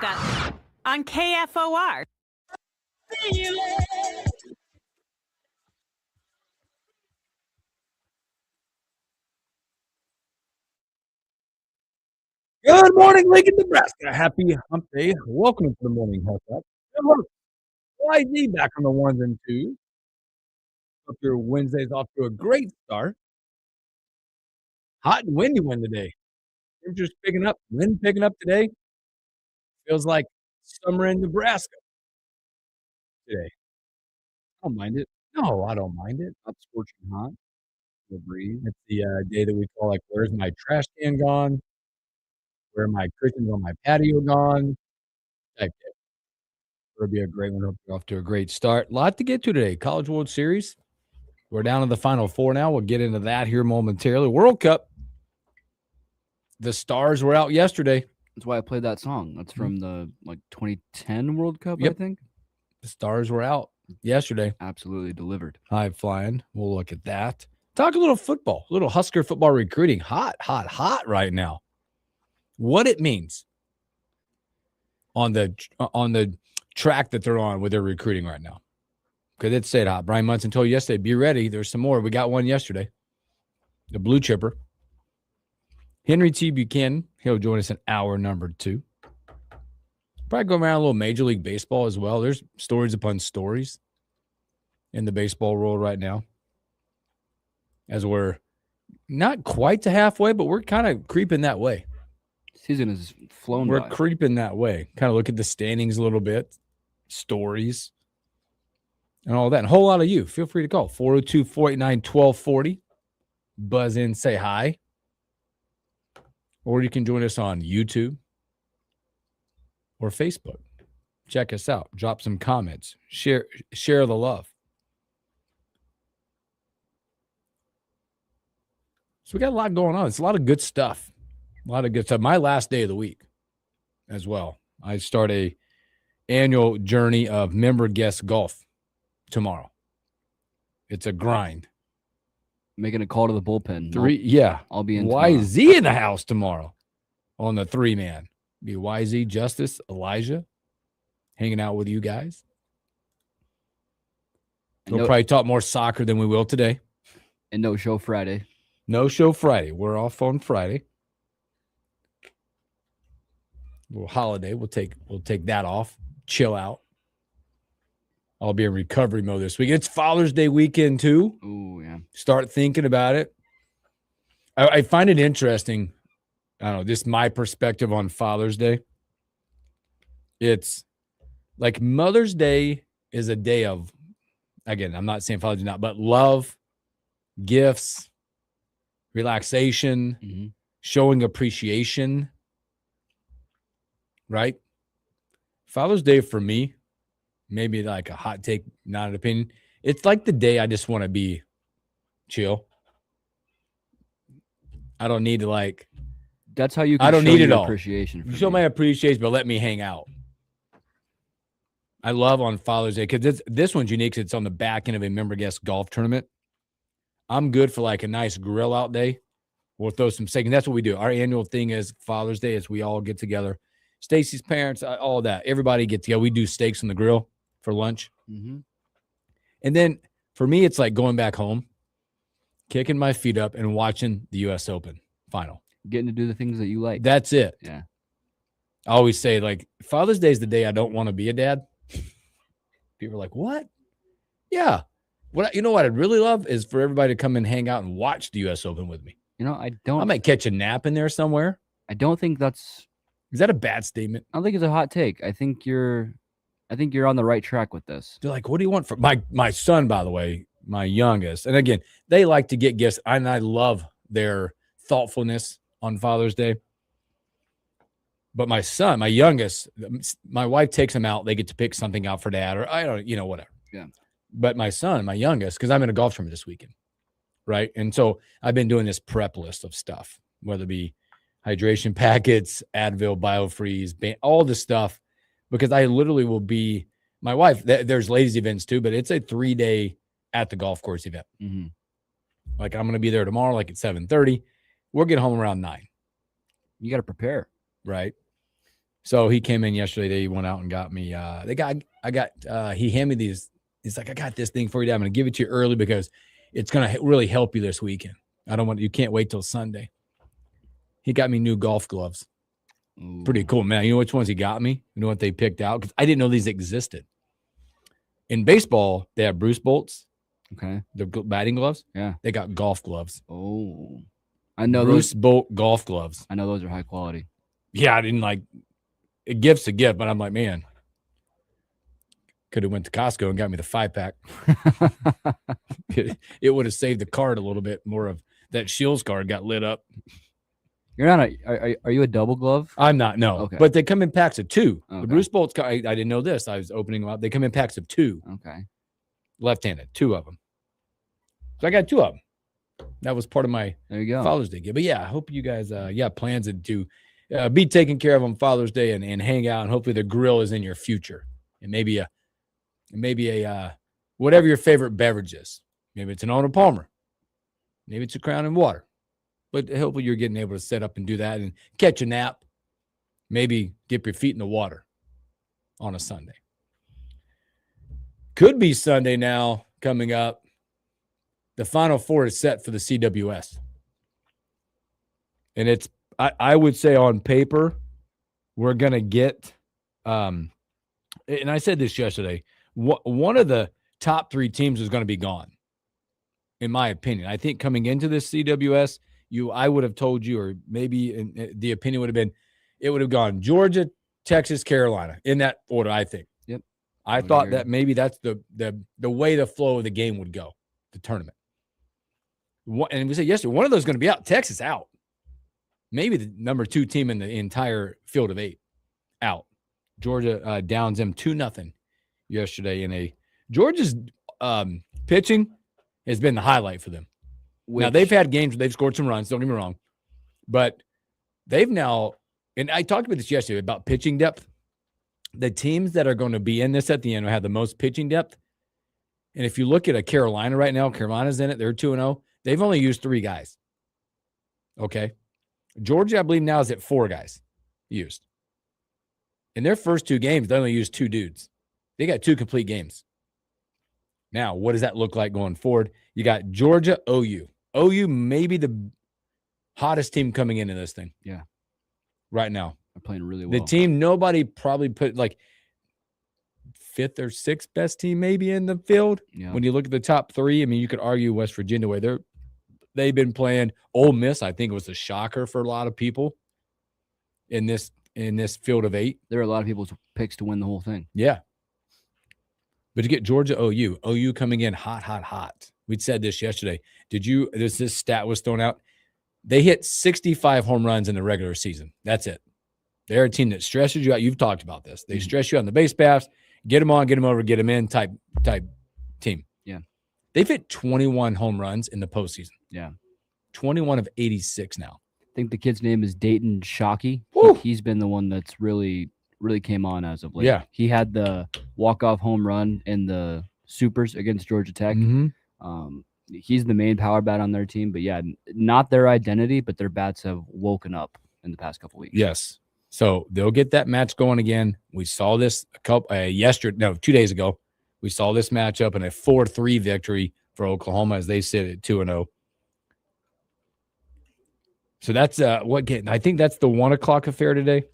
Hookup on KFOR. Good morning, Lincoln, Nebraska. Happy hump day. Welcome to the morning hookup. Hello, YZ back on the ones and twos. Hope your Wednesday's off to a great start. Hot and windy one today. Temperatures picking up, wind picking up today. Feels like summer in Nebraska today. I don't mind it. No, I don't mind it. Not scorching hot. The breeze. It's the day that we call like, where's my trash can gone? Where are my cushions on my patio gone? Type day. It'll be a great one. Hope you're off to a great start. A lot to get to today. College World Series. We're down to the Final Four now. We'll get into that here momentarily. World Cup. The Stars were out yesterday. That's why I played that song. That's from the 2010 World Cup, Yep. I think. The Stars were out yesterday. Absolutely delivered. High flying. We'll look at that. Talk a little football, a little Husker football recruiting. Hot right now. What it means on the track that they're on with their recruiting right now. Because it stayed hot. Brian Munson told you yesterday, be ready. There's some more. We got one yesterday. The blue chipper. Henry T. Buchanan. He'll join us in hour number 2. Probably go around a little Major League Baseball as well. There's stories upon stories in the baseball world right now. As we're not quite to halfway, but we're kind of creeping that way. Season has flown We're by. creeping that way. Kind of look at the standings a little bit, stories, and all that. And a whole lot of you. Feel free to call 402-489-1240. Buzz in, say hi. Or you can join us on YouTube or Facebook. Check us out. Drop some comments. Share the love. So we got a lot going on. It's a lot of good stuff. A lot of good stuff. My last day of the week as well. I start a annual journey of member guest golf tomorrow. It's a grind. Making a call to the bullpen. I'll be in YZ in the house tomorrow on the 3-man. Be YZ, Justice, Elijah, hanging out with you guys. We'll probably talk more soccer than we will today. And no show Friday. No show Friday. We're off on Friday. Little holiday. We'll take that off. Chill out. I'll be in recovery mode this week. It's Father's Day weekend too. Oh yeah. Start thinking about it. I find it interesting. I don't know, this is my perspective on Father's Day. It's like Mother's Day is a day of, again, I'm not saying Father's Day not, but love, gifts, relaxation, showing appreciation. Right? Father's Day for me, maybe like a hot take, not an opinion. It's like the day I just want to be chill. I don't need to That's how you can I don't show need it your all. appreciation. For show my appreciation, but let me hang out. I love on Father's Day because this one's unique. It's on the back end of a member guest golf tournament. I'm good for like a nice grill out day. We'll throw some steak. And that's what we do. Our annual thing is Father's Day is we all get together. Stacy's parents, all that. Everybody get together. We do steaks on the grill for lunch. Mm-hmm. And then for me, it's like going back home, kicking my feet up and watching the U.S. Open final. Getting to do the things that you like. That's it. Yeah. I always say, like, Father's Day is the day I don't want to be a dad. People are like, what? Yeah. You know what I'd really love is for everybody to come and hang out and watch the U.S. Open with me. I might catch a nap in there somewhere. I don't think that's... Is that a bad statement? I don't think it's a hot take. I think you're on the right track with this. They're like, what do you want from my son, by the way, my youngest? And again, they like to get gifts, and I love their thoughtfulness on Father's Day. But my son, my youngest, my wife takes him out. They get to pick something out for dad, or I don't, whatever. Yeah. But my son, my youngest, because I'm in a golf tournament this weekend, right? And so I've been doing this prep list of stuff, whether it be hydration packets, Advil, BioFreeze, all this stuff, because I literally will be, my wife, there's ladies events too, but it's a 3-day at the golf course event. Mm-hmm. Like I'm going to be there tomorrow, like at 7:30. We'll get home around 9. You got to prepare. Right. So he came in yesterday. They went out and got me. He handed me these. He's like, I got this thing for you. I'm going to give it to you early because it's going to really help you this weekend. You can't wait till Sunday. He got me new golf gloves. Ooh. Pretty cool, man. You know which ones he got me? You know what they picked out? Because I didn't know these existed. In baseball, they have Bruce Bolts. Okay. The batting gloves. Yeah. They got golf gloves. Oh. I know Bruce Bolt golf gloves. I know those are high quality. Yeah, I didn't like a gift's a gift, but I'm like, man, could have went to Costco and got me the 5-pack. It would have saved the card a little bit more. Of that Shields card got lit up. You're not are you a double glove? I'm not, no. Okay. But they come in packs of 2. Okay. The Bruce Bolts, I didn't know this. I was opening them up. They come in packs of 2. Okay. Left-handed, 2 of them. So I got 2 of them. That was part of my There you go. Father's Day gift. But yeah, I hope you guys plans to be taken care of on Father's Day and hang out, and hopefully the grill is in your future. And maybe a whatever your favorite beverage is. Maybe it's an Arnold Palmer. Maybe it's a Crown and Water. But hopefully you're getting able to set up and do that and catch a nap. Maybe dip your feet in the water on a Sunday. Could be Sunday now coming up. The Final Four is set for the CWS. And it's, I would say on paper, we're going to get, and I said this yesterday, one of the top 3 teams is going to be gone, in my opinion. I think coming into this CWS, I would have told you, or maybe the opinion would have been, it would have gone Georgia, Texas, Carolina, in that order, I think. Yep. I thought that maybe that's the way the flow of the game would go, the tournament. And we said yesterday, one of those is going to be out. Texas out. Maybe the number 2 team in the entire field of 8 out. Georgia downs them 2-0 yesterday. Georgia's pitching has been the highlight for them. Now, they've had games where they've scored some runs, don't get me wrong. But they've now, and I talked about this yesterday about pitching depth. The teams that are going to be in this at the end will have the most pitching depth. And if you look at a Carolina right now, Carolina's in it. They're 2-0. They've only used 3 guys. Okay. Georgia, I believe, now is at 4 guys used. In their first 2 games, they only used 2 dudes. They got 2 complete games. Now, what does that look like going forward? You got Georgia, OU. OU may be the hottest team coming into this thing. Yeah. Right now. They're playing really well. The team nobody probably put like 5th or 6th best team maybe in the field. Yeah. When you look at the top 3, I mean, you could argue West Virginia way they've been playing. Ole Miss, I think, was a shocker for a lot of people in this field of 8. There are a lot of people's picks to win the whole thing. Yeah. But you get Georgia, OU coming in hot. We'd said this yesterday. This stat was thrown out. They hit 65 home runs in the regular season. That's it. They're a team that stresses you out. You've talked about this. They stress you out on the base paths, get them on, get them over, get them in type team. Yeah. They've hit 21 home runs in the postseason. Yeah. 21 of 86 now. I think the kid's name is Dayton Shockey. He's been the one that's really came on as of late. Yeah. He had the walk-off home run in the Supers against Georgia Tech. Mm-hmm. He's the main power bat on their team. But, yeah, not their identity, but their bats have woken up in the past couple weeks. Yes. So they'll get that match going again. We saw this 2 days ago. We saw this matchup in a 4-3 victory for Oklahoma as they sit at 2-0. So that's what game? I think that's the 1 o'clock affair today.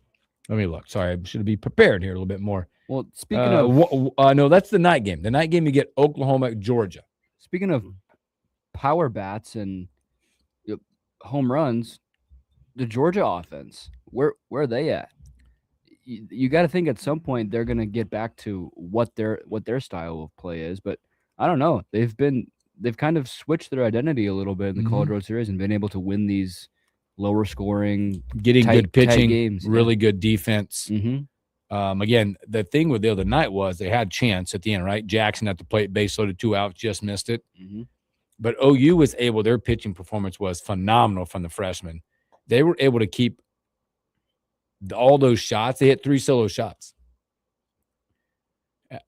Let me look. Sorry, I should be prepared here a little bit more. Well, speaking of no, that's the night game. The night game you get Oklahoma, Georgia. Speaking of power bats and home runs, the Georgia offense, where are they at? You got to think at some point they're going to get back to what their style of play is, but I don't know. They've kind of switched their identity a little bit in the College World Series and been able to win these lower scoring, getting good pitching, games, really good defense. Mm-hmm. Again, the thing with the other night was they had chance at the end, right? Jackson at the plate, base loaded, 2 outs, just missed it. Mm-hmm. But OU was able, their pitching performance was phenomenal from the freshmen. They were able to keep all those shots. They hit 3 solo shots.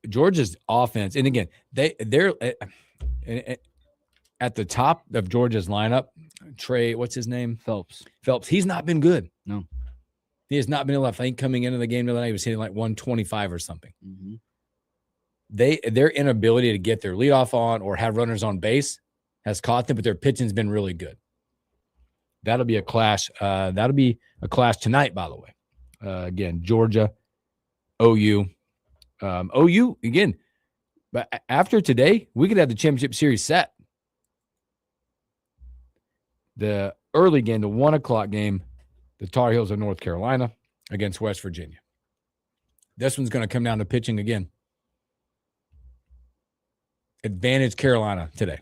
Georgia's offense, and again, they're at the top of Georgia's lineup. Trey, what's his name? Phelps. He's not been good. No. He has not been able to, I think, coming into the game the other night, he was hitting like 125 or something. Mm-hmm. Their inability to get their leadoff on or have runners on base has caught them, but their pitching's been really good. That'll be a clash. That'll be a clash tonight, by the way. Again, Georgia, OU. OU, again, but after today, we could have the championship series set. The early game, the 1 o'clock game, the Tar Heels of North Carolina against West Virginia. This one's going to come down to pitching again. Advantage Carolina today.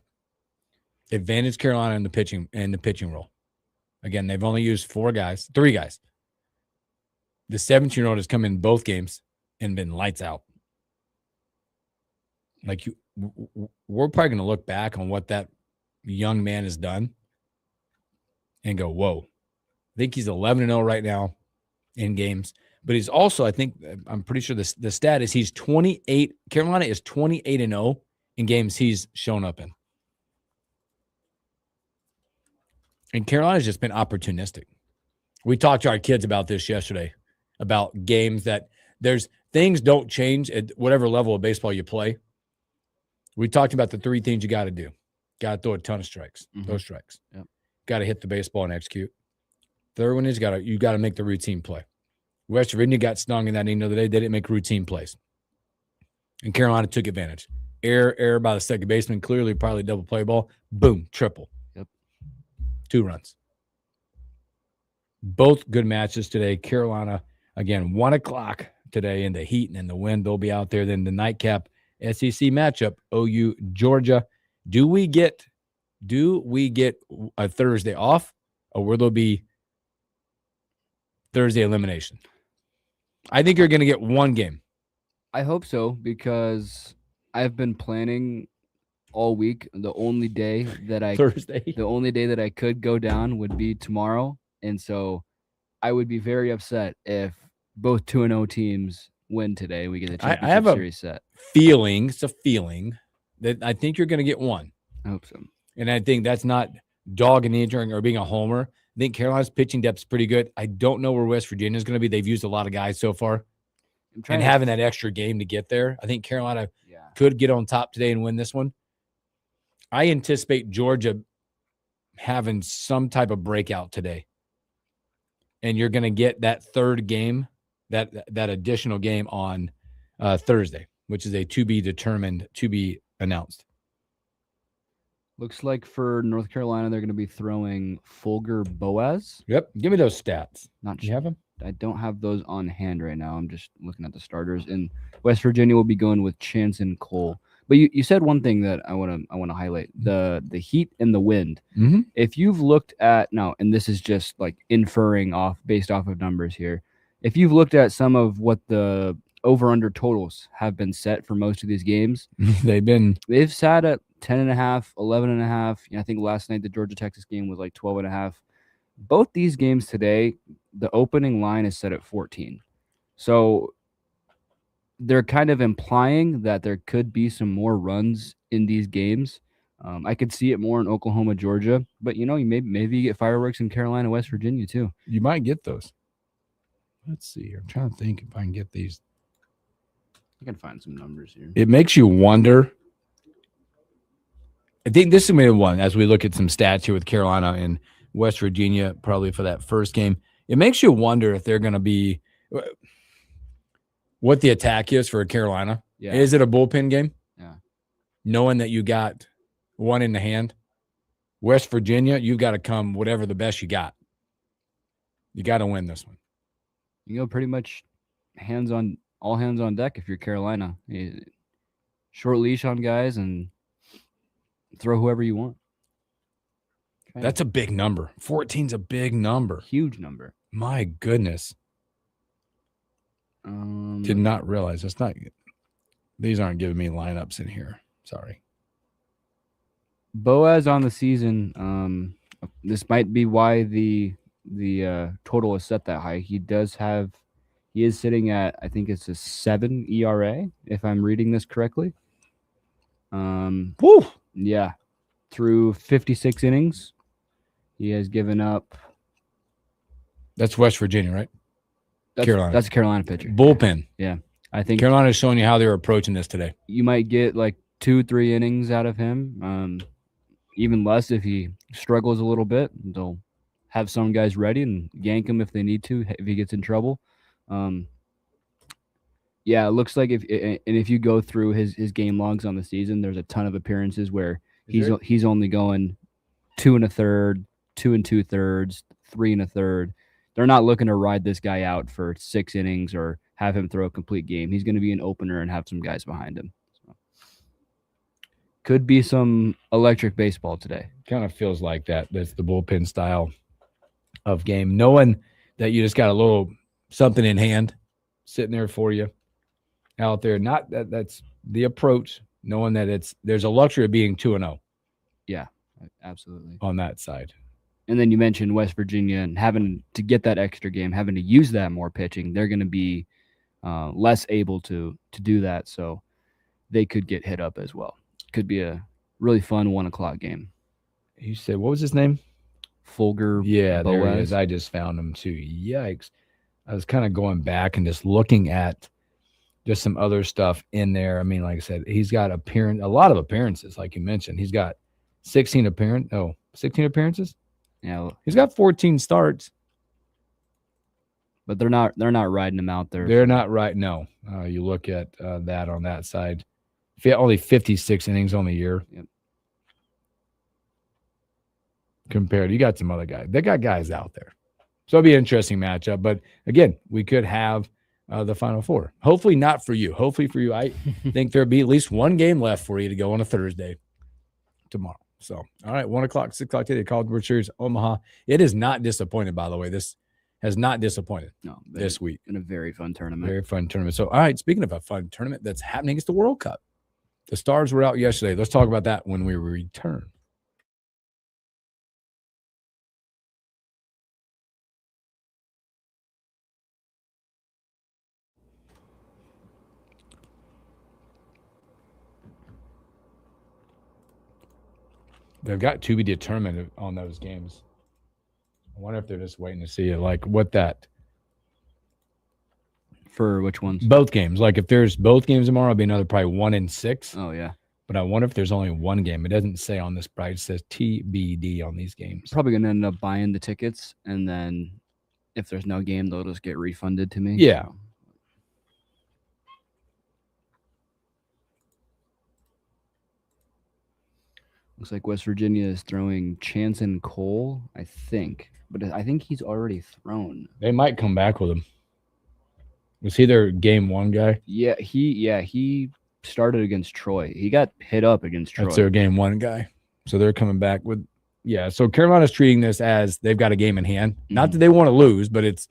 Advantage Carolina in the pitching role. Again, they've only used three guys. The 17-year-old has come in both games and been lights out. We're probably going to look back on what that young man has done and go, whoa. I think he's 11-0 right now in games. But he's also, I'm pretty sure the stat is he's 28. Carolina is 28-0 in games he's shown up in. And Carolina's just been opportunistic. We talked to our kids about this yesterday, about games that things don't change at whatever level of baseball you play. We talked about the three things you got to do. Got to throw a ton of strikes. Mm-hmm. Those strikes. Yep. Got to hit the baseball and execute. Third one is you got to make the routine play. West Virginia got stung in that inning the other day. They didn't make routine plays. And Carolina took advantage. Error by the second baseman, clearly probably double play ball. Boom, triple. Yep. 2 runs. Both good matches today. Carolina, again, 1 o'clock today in the heat and in the wind. They'll be out there. Then the nightcap SEC matchup, OU, Georgia. Do we get a Thursday off, or will there be Thursday elimination? I think you're going to get one game. I hope so, because I've been planning all week. The only day that I could go down would be tomorrow. And so I would be very upset if both 2-0 teams win today. We get the championship series set. It's a feeling that I think you're going to get one. I hope so. And I think that's not dogging entering or being a homer. I think Carolina's pitching depth is pretty good. I don't know where West Virginia is going to be. They've used a lot of guys so far. And having that extra game to get there, I think Carolina could get on top today and win this one. I anticipate Georgia having some type of breakout today. And you're going to get that third game, that additional game on Thursday, which is a to be announced. Looks like for North Carolina, they're going to be throwing Fulger Boaz. Yep. Give me those stats. Do you have them? I don't have those on hand right now. I'm just looking at the starters. And West Virginia will be going with Chance and Cole. But you said one thing that I want to highlight: the heat and the wind. Mm-hmm. If you've looked at now, and this is just like inferring based off of numbers here. If you've looked at some of what the over/under totals have been set for most of these games, they've sat at 10.5, 11.5. I think last night the Georgia-Texas game was like 12.5. Both these games today, the opening line is set at 14. So they're kind of implying that there could be some more runs in these games. I could see it more in Oklahoma, Georgia, but maybe you get fireworks in Carolina, West Virginia too. You might get those. Let's see here. I'm trying to think if I can get these. I can find some numbers here. It makes you wonder. I think this is maybe one as we look at some stats here with Carolina and West Virginia, probably for that first game. It makes you wonder if they're going to be what the attack is for Carolina. Yeah. Is it a bullpen game? Yeah. Knowing that you got one in the hand. West Virginia, you've got to come whatever the best you got. You got to win this one. You go pretty much all hands on deck if you're Carolina. Short leash on guys and throw whoever you want. That's a big number. 14's a big number. Huge number. My goodness. Did not realize that's not. These aren't giving me lineups in here. Sorry. Boaz on the season. This might be why the total is set that high. He is sitting at, I think it's a 7 ERA, if I'm reading this correctly. Woo! Yeah. Through 56 innings, he has given up. That's West Virginia, right? Carolina. That's a Carolina pitcher. Bullpen. Yeah. I think Carolina's showing you how they were approaching this today. you might get like 2-3 innings out of him. Even less if he struggles a little bit. They'll have some guys ready and yank him if they need to, if he gets in trouble. Yeah, it looks like if you go through his game logs on the season, there's a ton of appearances where he's only going 2 1/3, 2 2/3, 3 1/3. They're not looking to ride this guy out for 6 innings or have him throw a complete game. He's going to be an opener and have some guys behind him. So. Could be some electric baseball today. Kind of feels like that. That's the bullpen style of game. Knowing that you just got a little something in hand sitting there for you out there. Not that's the approach, knowing that there's a luxury of being 2-0. Yeah, absolutely. On that side. And then you mentioned West Virginia and having to get that extra game, having to use that more pitching. They're going to be less able to do that, so they could get hit up as well. Could be a really fun 1:00 game. You said, what was his name? Fulger. Yeah, Boaz. there he is. I just found him too. Yikes. I was kind of going back and just looking at just some other stuff in there. I mean, like I said, he's got a lot of appearances, like you mentioned. He's got 16 appearances. Yeah, he's got 14 starts. But they're not riding him out there. They're not right. No, you look at that on that side. Only 56 innings on the year. Yep. Compared, you got some other guys. They got guys out there, so it'll be an interesting matchup. But again, we could have the Final Four. Hopefully not for you. Hopefully for you, I think there'll be at least one game left for you to go on a Thursday tomorrow. So, all right, 1:00, 6:00 today, the College World Series, Omaha. It is not disappointed, by the way. This has not disappointed this week. In a very fun tournament. Very fun tournament. So, all right, speaking of a fun tournament that's happening, it's the World Cup. The Stars were out yesterday. Let's talk about that when we return. They've got to be determined on those games. I wonder if they're just waiting to see it, like what that. For which ones? Both games. Like if there's both games tomorrow, it'll be another probably 1-6. Oh, yeah. But I wonder if there's only one game. It doesn't say on this price. It says TBD on these games. Probably going to end up buying the tickets, and then if there's no game, they'll just get refunded to me. Yeah. Looks like West Virginia is throwing Chanson Cole, I think. But I think he's already thrown. They might come back with him. Was he their game one guy? Yeah, he started against Troy. He got hit up against Troy. That's their game one guy. So they're coming back with, yeah. So Carolina's treating this as they've got a game in hand. Mm-hmm. Not that they want to lose, but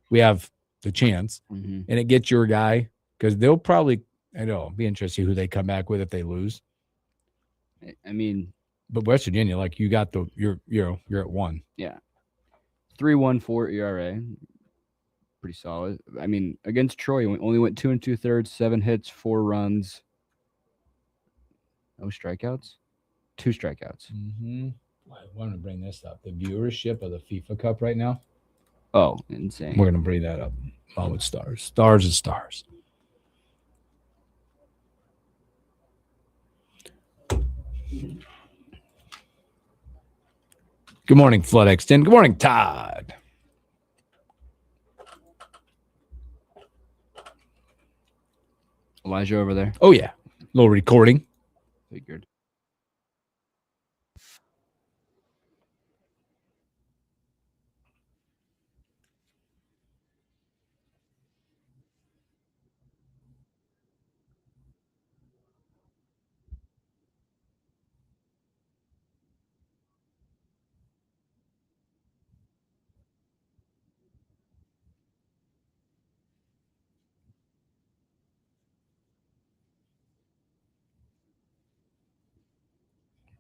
we have the chance. Mm-hmm. And it gets your guy because they'll probably, I know, be interested who they come back with if they lose. I mean, but West Virginia, like you got you're at 1. Yeah. 3.14 ERA. Pretty solid. I mean, against Troy, we only went 2 2/3, 7 hits, 4 runs. No strikeouts? 2 strikeouts. Mm-hmm. I want to bring this up. The viewership of the FIFA Cup right now. Oh, insane. We're going to bring that up. Oh, it's stars. Stars and stars. Good morning, Flood Extend. Good morning, Todd. Elijah over there. Oh, yeah. Little recording. Figured.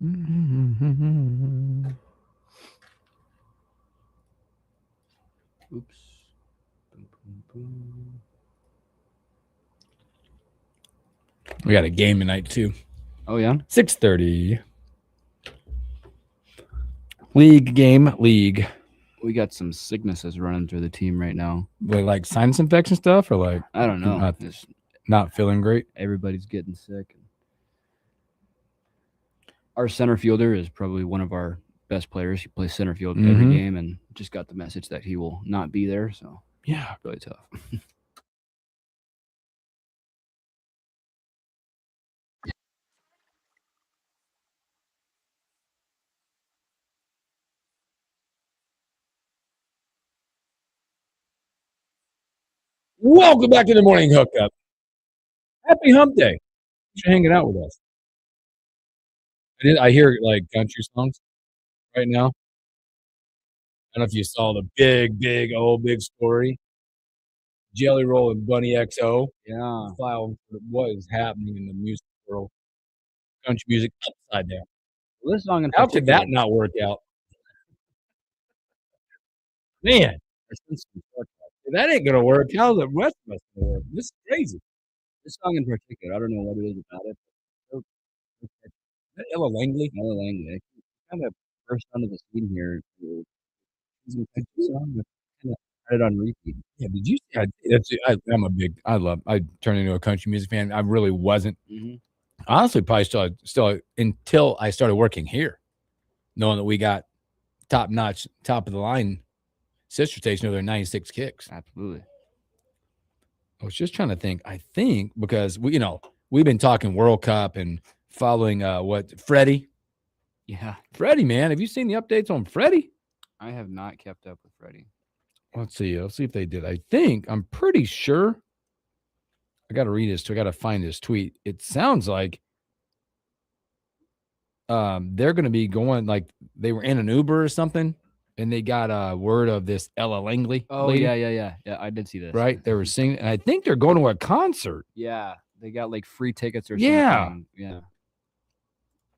Oops. Boom, boom, boom. We got a game tonight, too. Oh, yeah? 6:30. League game. We got some sicknesses running through the team right now. Like sinus infection stuff, or like I don't know. not feeling great. Everybody's getting sick. Our center fielder is probably one of our best players. He plays center field every game, and just got the message that he will not be there. So yeah, really tough. Welcome back to the morning hookup. Happy Hump Day. Thanks for hanging out with us. I hear like country songs right now. I don't know if you saw the big story. Jelly Roll and Bunny XO. Yeah. File what is happening in the music world. Country music upside down. Well, this song in How could that not work out? Man, that ain't gonna work. How's the rest of us gonna work? This is crazy. This song in particular, I don't know what it is about it. Is that Ella Langley? Ella Langley. Kind of first onto the scene here. She's a country song, but kind of had it on repeat. Yeah, did you see? I turned into a country music fan. I really wasn't. Honestly, probably still until I started working here, knowing that we got top notch, top of the line sister station with their 96 kicks. Absolutely. I was just trying to think. I think because we've been talking World Cup and following Freddie. Yeah. Freddie, man. Have you seen the updates on Freddie? I have not kept up with Freddie. Let's see if they did. I'm pretty sure. I got to read this. I got to find this tweet. It sounds like they're going to be going, like they were in an Uber or something, and they got a word of this Ella Langley. Oh, lady. Yeah. I did see this. Right? They were singing, and I think they're going to a concert. Yeah. They got like free tickets or something. Yeah.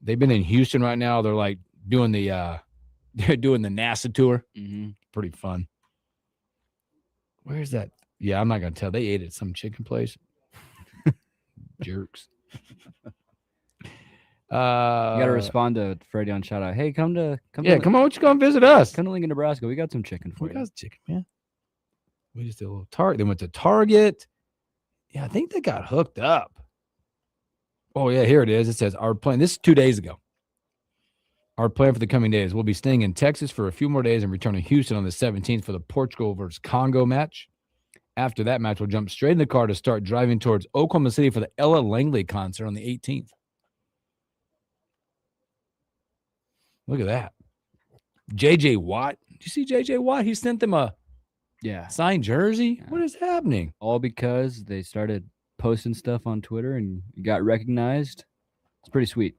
They've been in Houston right now. They're like doing the they're doing the NASA tour. Pretty fun. Where's that? Yeah, I'm not gonna tell. They ate at some chicken place. Jerks. You gotta respond to Freddie on shout out. Hey, come on, why don't you come visit us? Come to Lincoln, Nebraska. We got some chicken for you. We got chicken, man. We just did a little Target. They went to Target. Yeah, I think they got hooked up. Oh, yeah, here it is. It says our plan. This is 2 days ago. Our plan for the coming days. We'll be staying in Texas for a few more days and returning to Houston on the 17th for the Portugal versus Congo match. After that match, we'll jump straight in the car to start driving towards Oklahoma City for the Ella Langley concert on the 18th. Look at that. J.J. Watt. Did you see J.J. Watt? He sent them a signed jersey. Yeah. What is happening? All because they started posting stuff on Twitter and got recognized. It's pretty sweet.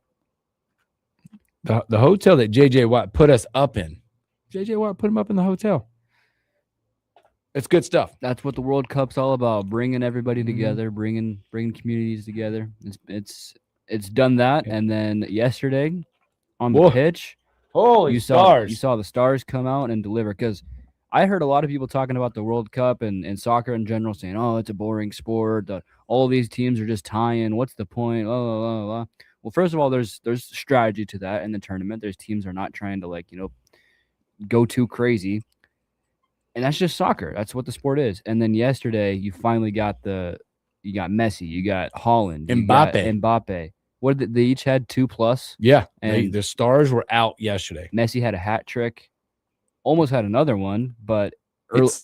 The hotel that J.J. Watt put us up in. J.J. Watt put him up in the hotel. It's good stuff. That's what the World Cup's all about, bringing everybody together, bringing communities together. It's done that. And then yesterday on the pitch, you saw the stars come out and deliver, because I heard a lot of people talking about the World Cup and soccer in general, saying, oh, it's a boring sport. All these teams are just tying. What's the point? Blah, blah, blah, blah. Well, first of all, there's strategy to that in the tournament. There's teams are not trying to go too crazy. And that's just soccer. That's what the sport is. And then yesterday, you finally got you got Messi, you got Holland, Mbappe. What did they each had 2+? Yeah, and the stars were out yesterday. Messi had a hat trick, almost had another one, but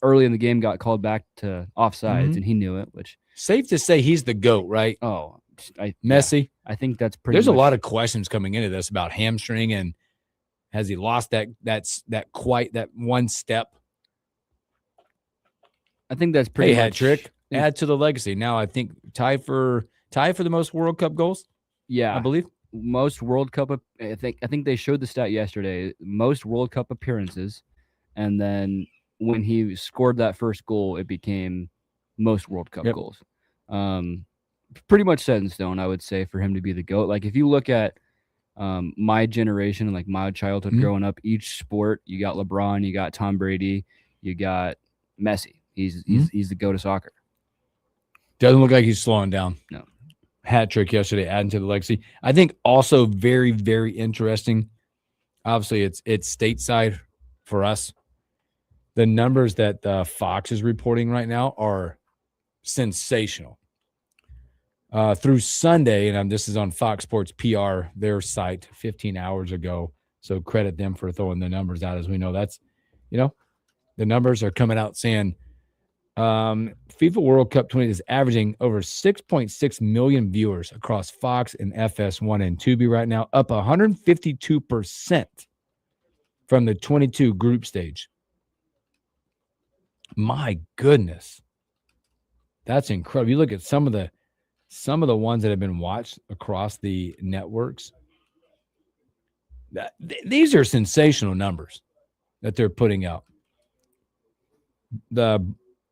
early in the game got called back to offsides, and he knew it. Which safe to say he's the GOAT, right? Oh, Messi. Yeah, I think that's pretty. There's a lot of questions coming into this about hamstring and has he lost that one step. I think that's pretty much hat trick. Add to the legacy. Now I think tie for the most World Cup goals. Yeah, I believe most World Cup. I think they showed the stat yesterday. Most World Cup appearances, and then when he scored that first goal, it became most World Cup goals. Pretty much set in stone, I would say, for him to be the GOAT. Like if you look at my generation and like my childhood growing up, each sport you got LeBron, you got Tom Brady, you got Messi. He's the GOAT of soccer. Doesn't look like he's slowing down. No. Hat trick yesterday, adding to the legacy. I think also very, very interesting. Obviously, it's stateside for us. the numbers that Fox is reporting right now are sensational. Through Sunday, and this is on Fox Sports PR, their site 15 hours ago. So credit them for throwing the numbers out. As we know, that's, the numbers are coming out saying FIFA World Cup 20 is averaging over 6.6 million viewers across Fox and FS1 and Tubi right now, up 152% from the 22 group stage. My goodness. That's incredible. You look at some of the ones that have been watched across the networks. These are sensational numbers that they're putting out. The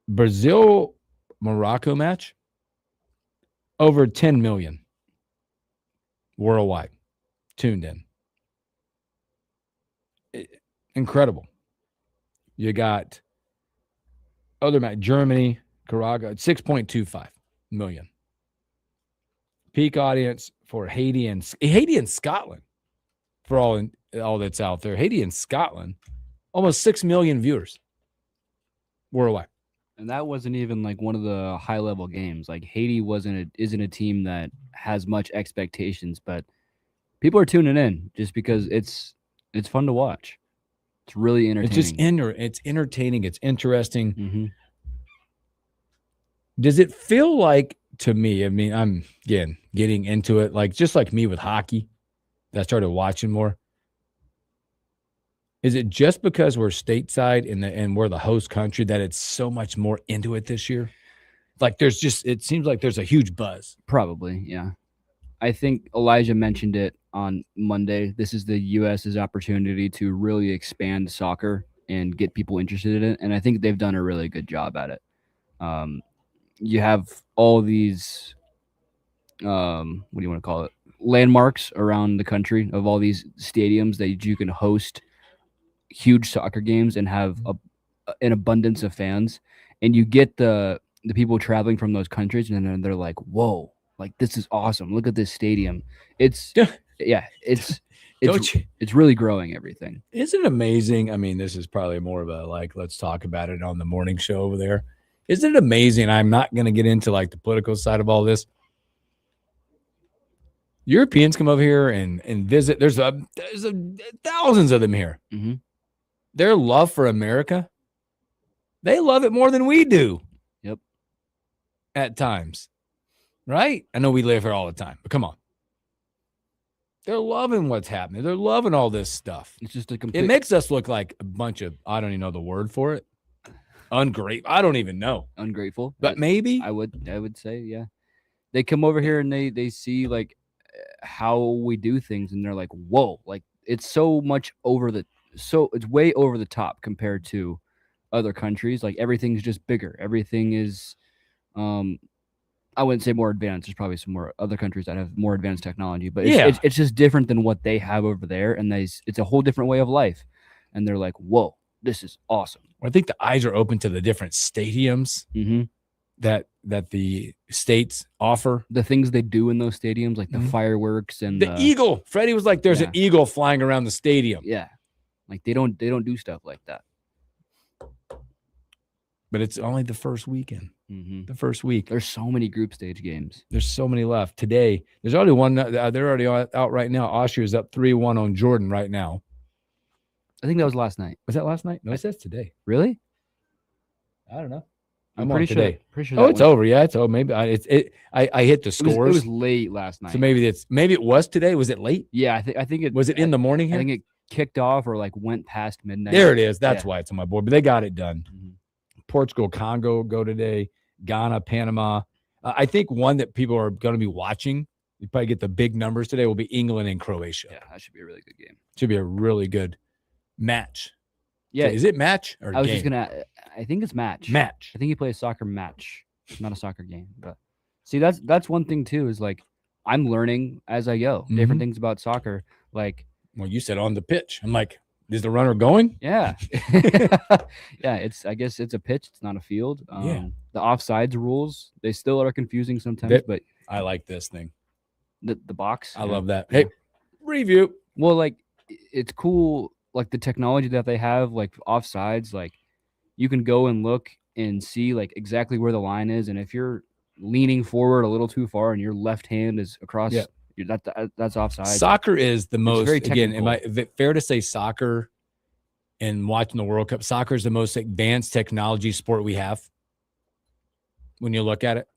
Brazil-Morocco match, over 10 million worldwide tuned in. Incredible. You got other match, Germany, Nicaragua, 6.25 million. Peak audience for Haiti and Scotland, for all that's out there. Haiti and Scotland, almost 6 million viewers worldwide. And that wasn't even like one of the high level games. Like Haiti isn't a team that has much expectations, but people are tuning in just because it's fun to watch. It's really entertaining. It's entertaining. It's interesting. Mm-hmm. Does it feel like, to me, I mean, I'm getting into it, like just like me with hockey, that I started watching more. Is it just because we're stateside and we're the host country that it's so much more into it this year? Like it seems like there's a huge buzz. Probably, yeah. I think Elijah mentioned it on Monday. This is the U.S.'s opportunity to really expand soccer and get people interested in it, and I think they've done a really good job at it. You have all these, what do you want to call it, landmarks around the country of all these stadiums that you can host huge soccer games and have an abundance of fans, and you get the people traveling from those countries, and then they're like, "Whoa, like this is awesome! Look at this stadium." It's really growing everything. Isn't it amazing? I mean, this is probably more of a let's talk about it on the morning show over there. Isn't it amazing? I'm not going to get into the political side of all this. Europeans come over here and visit. There's thousands of them here. Mm-hmm. Their love for America, they love it more than we do. Yep. At times, right? I know we live here all the time, but come on. They're loving what's happening. They're loving all this stuff. It's just a complete. It makes us look like a bunch of, I don't even know the word for it. Ungrateful. I don't even know. Ungrateful. But maybe I would say, yeah. They come over here and they see how we do things, and they're like, whoa, like it's so much it's way over the top compared to other countries. Like everything's just bigger. Everything is I wouldn't say more advanced. There's probably some more other countries that have more advanced technology, but it's just different than what they have over there, and it's a whole different way of life. And they're like, whoa, this is awesome. I think the eyes are open to the different stadiums that the states offer. The things they do in those stadiums, like the fireworks and the eagle. Freddie was like, "There's an eagle flying around the stadium." Yeah, like they don't do stuff like that. But it's only the first weekend. Mm-hmm. The first week. There's so many group stage games. There's so many left today. There's already one. They're already out right now. Austria's up 3-1 on Jordan right now. I think that was last night. Was that last night? No, it says today. Really? I don't know. I'm pretty sure. Pretty sure. Oh, it's over. Yeah, it's over. Maybe I hit the scores. It was late last night. So maybe it was today. Was it late? Yeah, I think it was. It in the morning here? I think it kicked off or went past midnight. There it is. That's why it's on my board. But they got it done. Mm-hmm. Portugal, Congo go today. Ghana, Panama. I think one that people are going to be watching. You probably get the big numbers today. Will be England and Croatia. Yeah, that should be a really good game. Should be a really good match. Yeah, so is it match or I was game? just gonna. I think it's match. Match. I think you play a soccer match, not a soccer game. But see, that's one thing too. Is I'm learning as I go different things about soccer. Well, you said on the pitch. I'm like, is the runner going? Yeah, yeah. I guess it's a pitch. It's not a field. The offsides rules, they still are confusing sometimes. But I like this thing. The box. I love that. Hey, review. Well, it's cool. The technology that they have, offsides, you can go and look and see like exactly where the line is, and if you're leaning forward a little too far and your left hand is across, that's offside. Soccer is the most. very Again, technical. is it fair to say soccer? And watching the World Cup, soccer is the most advanced technology sport we have. When you look at it,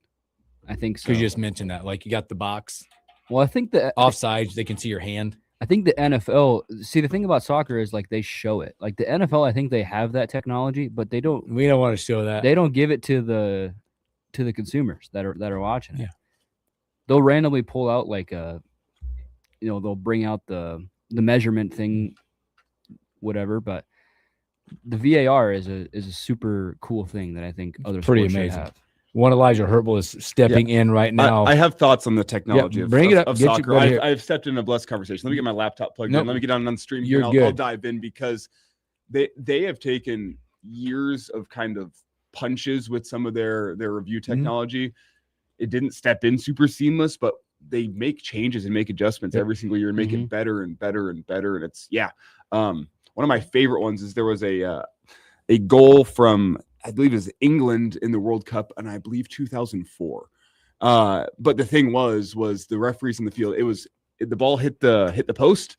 I think so. Because you just mentioned that, like you got the box. Well, I think the offsides, they can see your hand. I think the NFL. See, the thing about soccer is like they show it. Like the NFL, I think they have that technology, but they don't. We don't want to show that. They don't give it to the consumers that are watching it. Yeah. They'll randomly pull out like they'll bring out the measurement thing, whatever. But the VAR is a super cool thing that I think other pretty sports amazing. should have. One Elijah Herbal is stepping in right now. I have thoughts on the technology of soccer. I've stepped in a blessed conversation. Let me get my laptop plugged in. Let me get on the stream here. I'll dive in because they have taken years of kind of punches with some of their review technology. It didn't step in super seamless, but they make changes and make adjustments every single year and make it better and better and better. And it's one of my favorite ones is there was a goal from, I believe it was England in the World Cup, and I believe 2004. But the thing was the referees in the field. The ball hit the post,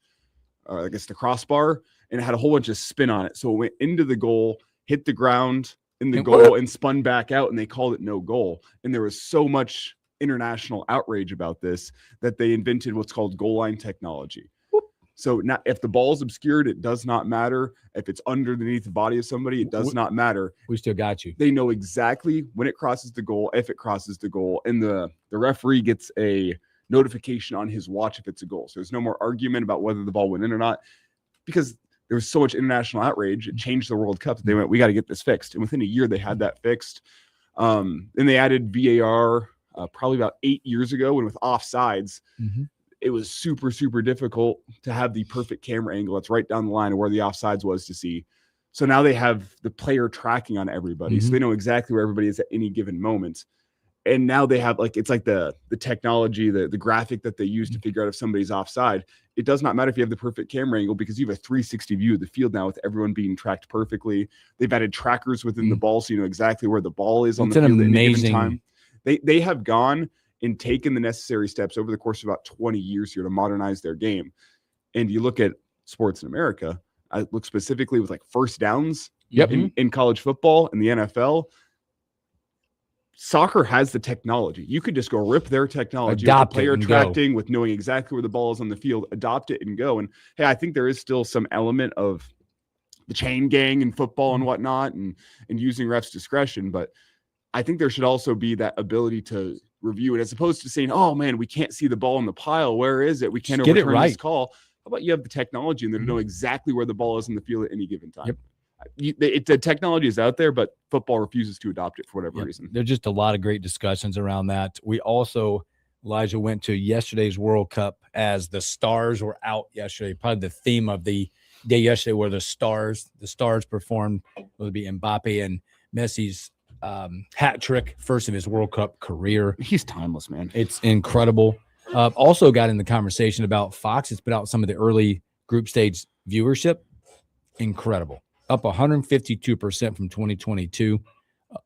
or I guess the crossbar, and it had a whole bunch of spin on it. So it went into the goal, hit the ground in the goal, and spun back out, and they called it no goal. And there was so much international outrage about this that they invented what's called goal line technology. So now, if the ball is obscured, it does not matter. If it's underneath the body of somebody, it does not matter. We still got you. They know exactly when it crosses the goal, if it crosses the goal, and the referee gets a notification on his watch if it's a goal. So there's no more argument about whether the ball went in or not, because there was so much international outrage. It changed the World Cup. They went, we got to get this fixed. And within a year, they had that fixed. Then they added VAR probably about 8 years ago, and with offsides, it was super, super difficult to have the perfect camera angle that's right down the line of where the offsides was to see. So now they have the player tracking on everybody. So they know exactly where everybody is at any given moment. And now they have it's like the technology, the graphic that they use to figure out if somebody's offside. It does not matter if you have the perfect camera angle because you have a 360 view of the field now with everyone being tracked perfectly. They've added trackers within the ball so you know exactly where the ball is on the field at any given time. They have gone and taken the necessary steps over the course of about 20 years here to modernize their game. And you look at sports in America, I look specifically with like first downs in college football and the NFL. Soccer has the technology. You could just go rip their technology, with player tracking, with knowing exactly where the ball is on the field, adopt it and go. And hey, I think there is still some element of the chain gang in football and whatnot and using refs' discretion. But I think there should also be that ability to review it as opposed to saying, oh man, we can't see the ball in the pile. Where is it? We can't overturn this call. How about you have the technology and they know exactly where the ball is in the field at any given time? The technology is out there, but football refuses to adopt it for whatever reason. There's just a lot of great discussions around that. We also, Elijah, went to yesterday's World Cup as the stars were out yesterday. Probably the theme of the day yesterday were the stars. The stars performed, whether it be Mbappe and Messi's hat trick, first of his World Cup career. He's timeless, man. It's incredible. Also got in the conversation about Fox. It's put out some of the early group stage viewership. Incredible. Up 152% from 2022,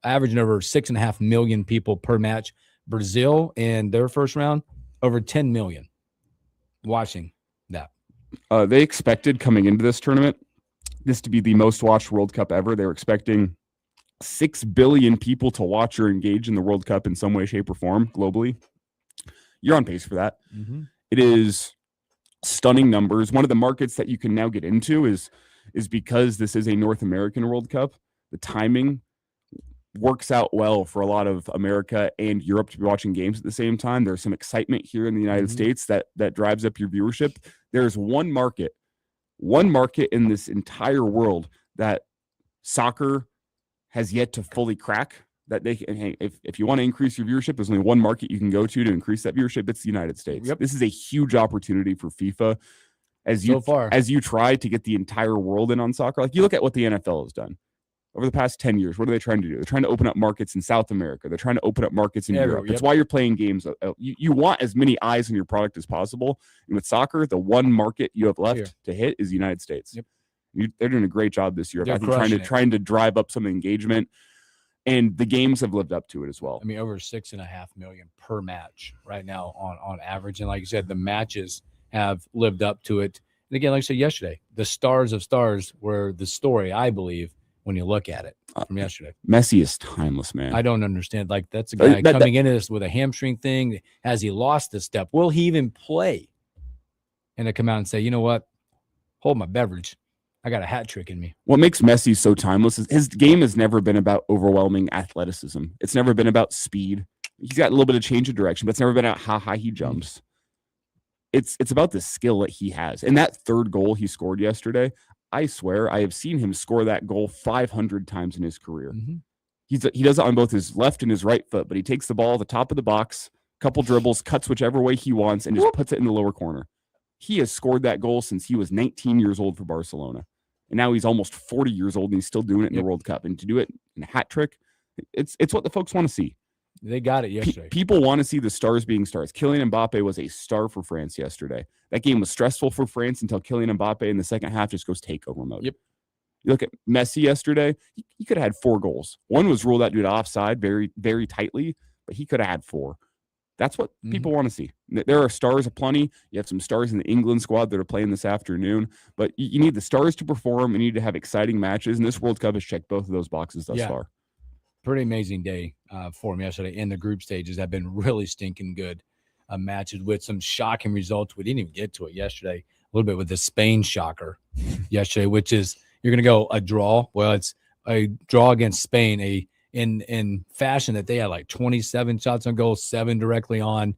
averaging over 6.5 million people per match. Brazil in their first round, over 10 million watching that. They expected coming into this tournament, this to be the most watched World Cup ever. They were expecting 6 billion people to watch or engage in the World Cup in some way, shape, or form globally. You're on pace for that. It is stunning numbers. One of the markets that you can now get into is because this is a North American World Cup. The timing works out well for a lot of America and Europe to be watching games at the same time. There's some excitement here in the United States that drives up your viewership. There's one market in this entire world that soccer has yet to fully crack, that they can, hey, if you want to increase your viewership, there's only one market you can go to increase that viewership. It's the United States. This is a huge opportunity for FIFA as you try to get the entire world in on soccer. Like you look at what the NFL has done over the past 10 years. What are they trying to do? They're trying to open up markets in South America. They're trying to open up markets in Europe. That's why you're playing games. You want as many eyes on your product as possible. And with soccer, the one market you have left to hit is the United States. They're doing a great job this year. They're I think trying to drive up some engagement, and the games have lived up to it as well. I mean, over 6.5 million per match right now on average. And like you said, the matches have lived up to it. And again, like I said yesterday, the stars of stars were the story, I believe, when you look at it from yesterday. Messi is timeless, man. I don't understand. Like, that's a guy coming into this with a hamstring thing. Has he lost a step? Will he even play? And they come out and say, you know what? Hold my beverage. I got a hat trick in me. What makes Messi so timeless is his game has never been about overwhelming athleticism. It's never been about speed. He's got a little bit of change of direction, but it's never been about how high he jumps. It's about the skill that he has. And that third goal he scored yesterday, I swear I have seen him score that goal 500 times in his career. Mm-hmm. He does it on both his left and his right foot, but he takes the ball at the top of the box, couple dribbles, cuts whichever way he wants, and just puts it in the lower corner. He has scored that goal since he was 19 years old for Barcelona. And now he's almost 40 years old, and he's still doing it in the World Cup. And to do it in a hat trick, it's what the folks want to see. They got it yesterday. People want to see the stars being stars. Kylian Mbappe was a star for France yesterday. That game was stressful for France until Kylian Mbappe in the second half just goes takeover mode. Yep. You look at Messi yesterday, he could have had 4 goals. One was ruled out due to offside very, very tightly, but he could have had 4. That's what people want to see. There are stars aplenty. You have some stars in the England squad that are playing this afternoon, but you need the stars to perform. You need to have exciting matches, and this World Cup has checked both of those boxes thus far. Pretty amazing day for him yesterday. In the group stages have been really stinking good matches with some shocking results. We didn't even get to it yesterday. A little bit with the Spain shocker yesterday, which is you're going to go a draw. Well, it's a draw against Spain, in fashion that they had like 27 shots on goal, 7 directly on,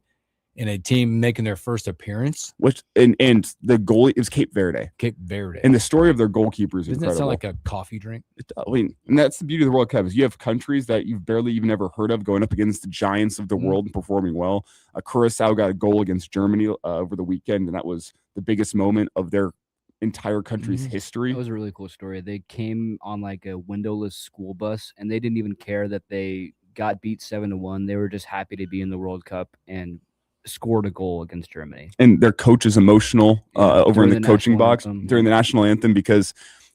in a team making their first appearance. Which and the goalie is Cape Verde. Cape Verde. And the story of their goalkeeper is Doesn't incredible. that sound like a coffee drink? I mean, and that's the beauty of the World Cup is you have countries that you've barely even ever heard of going up against the giants of the world and performing well. Curacao got a goal against Germany over the weekend, and that was the biggest moment of their entire country's history. That was a really cool story. They came on like a windowless school bus, and they didn't even care that they got beat 7-1. They were just happy to be in the World Cup and scored a goal against Germany. And their coach is emotional over in the coaching box during the national anthem because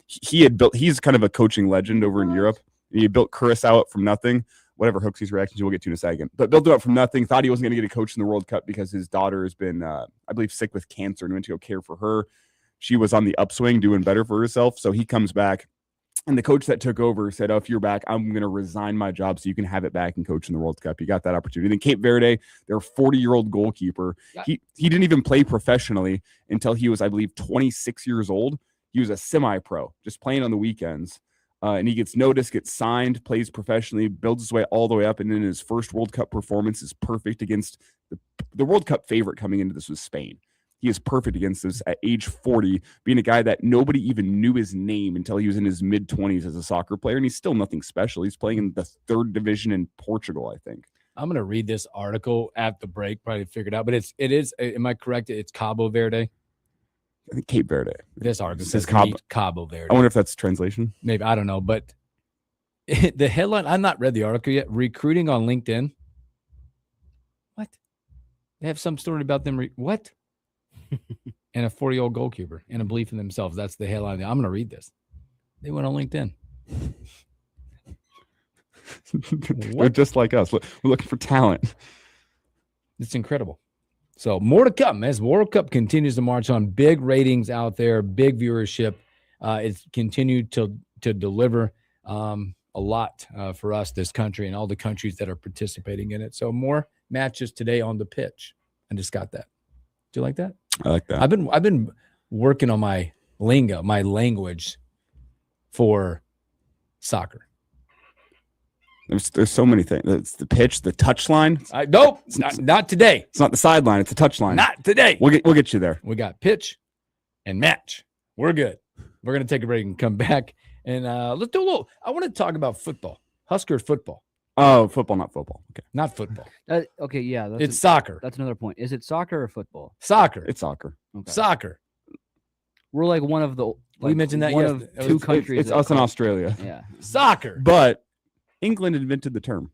he's kind of a coaching legend over in Europe. He built Curacao up from nothing. Whatever hooks he's reacting to, we'll get to in a second. But built it up from nothing, thought he wasn't going to get a coach in the World Cup because his daughter has been, I believe, sick with cancer and went to go care for her. She was on the upswing, doing better for herself. So he comes back, and the coach that took over said, "Oh, if you're back, I'm going to resign my job so you can have it back and coach in the World Cup." He got that opportunity. Then Cape Verde, their 40-year-old goalkeeper, he didn't even play professionally until he was, I believe, 26 years old. He was a semi-pro, just playing on the weekends. And he gets noticed, gets signed, plays professionally, builds his way all the way up, and then his first World Cup performance is perfect against the World Cup favorite coming into this was Spain. He is perfect against this at age 40, being a guy that nobody even knew his name until he was in his mid-20s as a soccer player, and he's still nothing special. He's playing in the 3rd division in Portugal, I think. I'm going to read this article at the break, probably figured out, but it is, am I correct? It's Cabo Verde? I think Cape Verde. This article says says Cabo Verde. I wonder if that's translation. Maybe, I don't know, but the headline, I've not read the article yet, recruiting on LinkedIn. What? They have some story about them. What? And a 40-year-old goalkeeper and a belief in themselves. That's the headline. I'm going to read this. They went on LinkedIn. They're just like us. We're looking for talent. It's incredible. So more to come as World Cup continues to march on. Big ratings out there, big viewership. It's continued to deliver a lot for us, this country, and all the countries that are participating in it. So more matches today on the pitch. I just got that. Do you like that? I like that. I've been working on my lingo, my language for soccer. There's so many things. It's the pitch, the touchline. Nope, not today. It's not the sideline. It's the touchline. Not today. We'll get you there. We got pitch and match. We're good. We're gonna take a break and come back and let's do a little. I want to talk about football, Husker football. Oh, football, not football. Okay, not football. Okay, yeah, it's soccer. That's another point. Is it soccer or football? Soccer. It's soccer. Okay. Soccer. We're like one of the. We mentioned that. One of two countries. It's us in Australia. Yeah. Soccer. But England invented the term.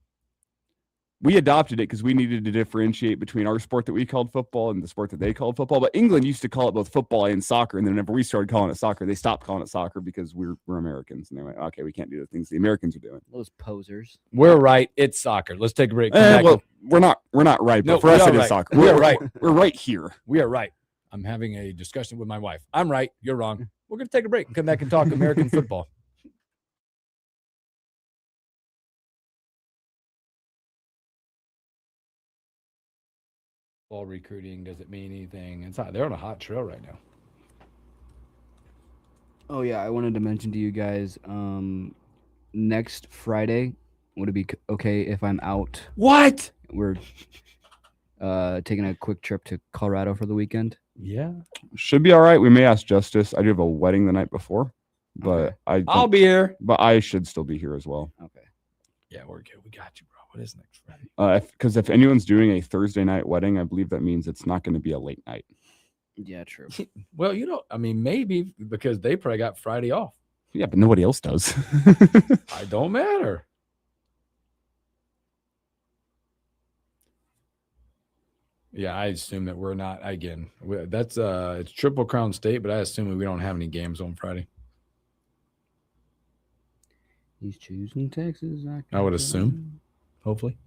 we adopted it because we needed to differentiate between our sport that we called football and the sport that they called football. But England used to call it both football and soccer. And then whenever we started calling it soccer, they stopped calling it soccer because we're Americans. And they went, okay, we can't do the things the Americans are doing. Those posers. We're right. It's soccer. Let's take a break. Come back. Well, we're not right, but No, for us we it are is right. soccer. We are right. We're right here. We are right. I'm having a discussion with my wife. I'm right. You're wrong. We're going to take a break and come back and talk American football. Ball recruiting, does it mean anything? It's not, they're on a hot trail right now. Oh yeah, I wanted to mention to you guys, next Friday, would it be okay if I'm out? What? We're taking a quick trip to Colorado for the weekend. Yeah. Should be all right. We may ask Justice. I do have a wedding the night before, but Okay. I'll be here. But I should still be here as well. Okay. Yeah, we're good. We got you, bro. What is next Friday? Because if anyone's doing a Thursday night wedding, I believe that means it's not going to be a late night. Yeah, true. Well, I mean, maybe because they probably got Friday off. Yeah, but nobody else does. I don't matter. Yeah, I assume that we're not. Again, that's it's Triple Crown State, but I assume we don't have any games on Friday. He's choosing Texas. I would assume. Hopefully,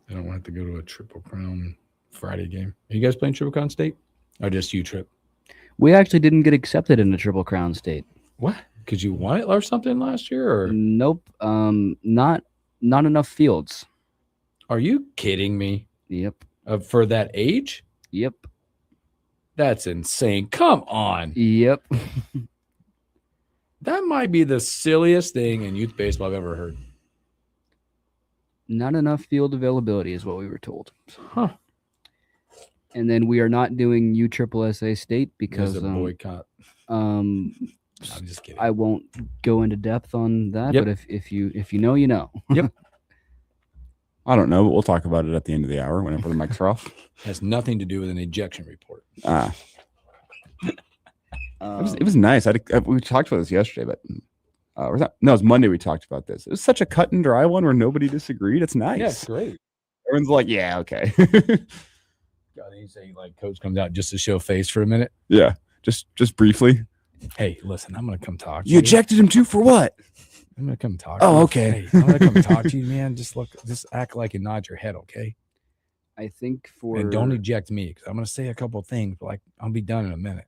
I don't want to go to a Triple Crown Friday game. Are you guys playing Triple Crown State, or just you, Trip? We actually didn't get accepted into Triple Crown State. What? Because you won it or something last year, or Nope. Not enough fields. are you kidding me? Yep. For that age? Yep. That's insane. Come on. Yep. That might be the silliest thing in youth baseball I've ever heard. Not enough field availability is what we were told. Huh. And then we are not doing USSSA State because There's a boycott. I'm just kidding. I won't go into depth on that, Yep. but if you know, you know. Yep. I don't know, but we'll talk about it at the end of the hour whenever the mics are off. Has nothing to do with an ejection report. It was nice. We talked about this yesterday, but it was Monday we talked about this. It was such a cut and dry one where nobody disagreed. It's nice. Yeah, it's great. Everyone's like, yeah, okay. God, you say like coach comes out just to show face for a minute. Yeah, just briefly. Hey, listen, I'm gonna come talk to You ejected him too for what? I'm gonna come talk to Oh, you. okay. Hey, I'm gonna come talk to you, man. Just act like you nod your head, okay? I think And don't eject me because I'm gonna say a couple of things, but I'll be done in a minute.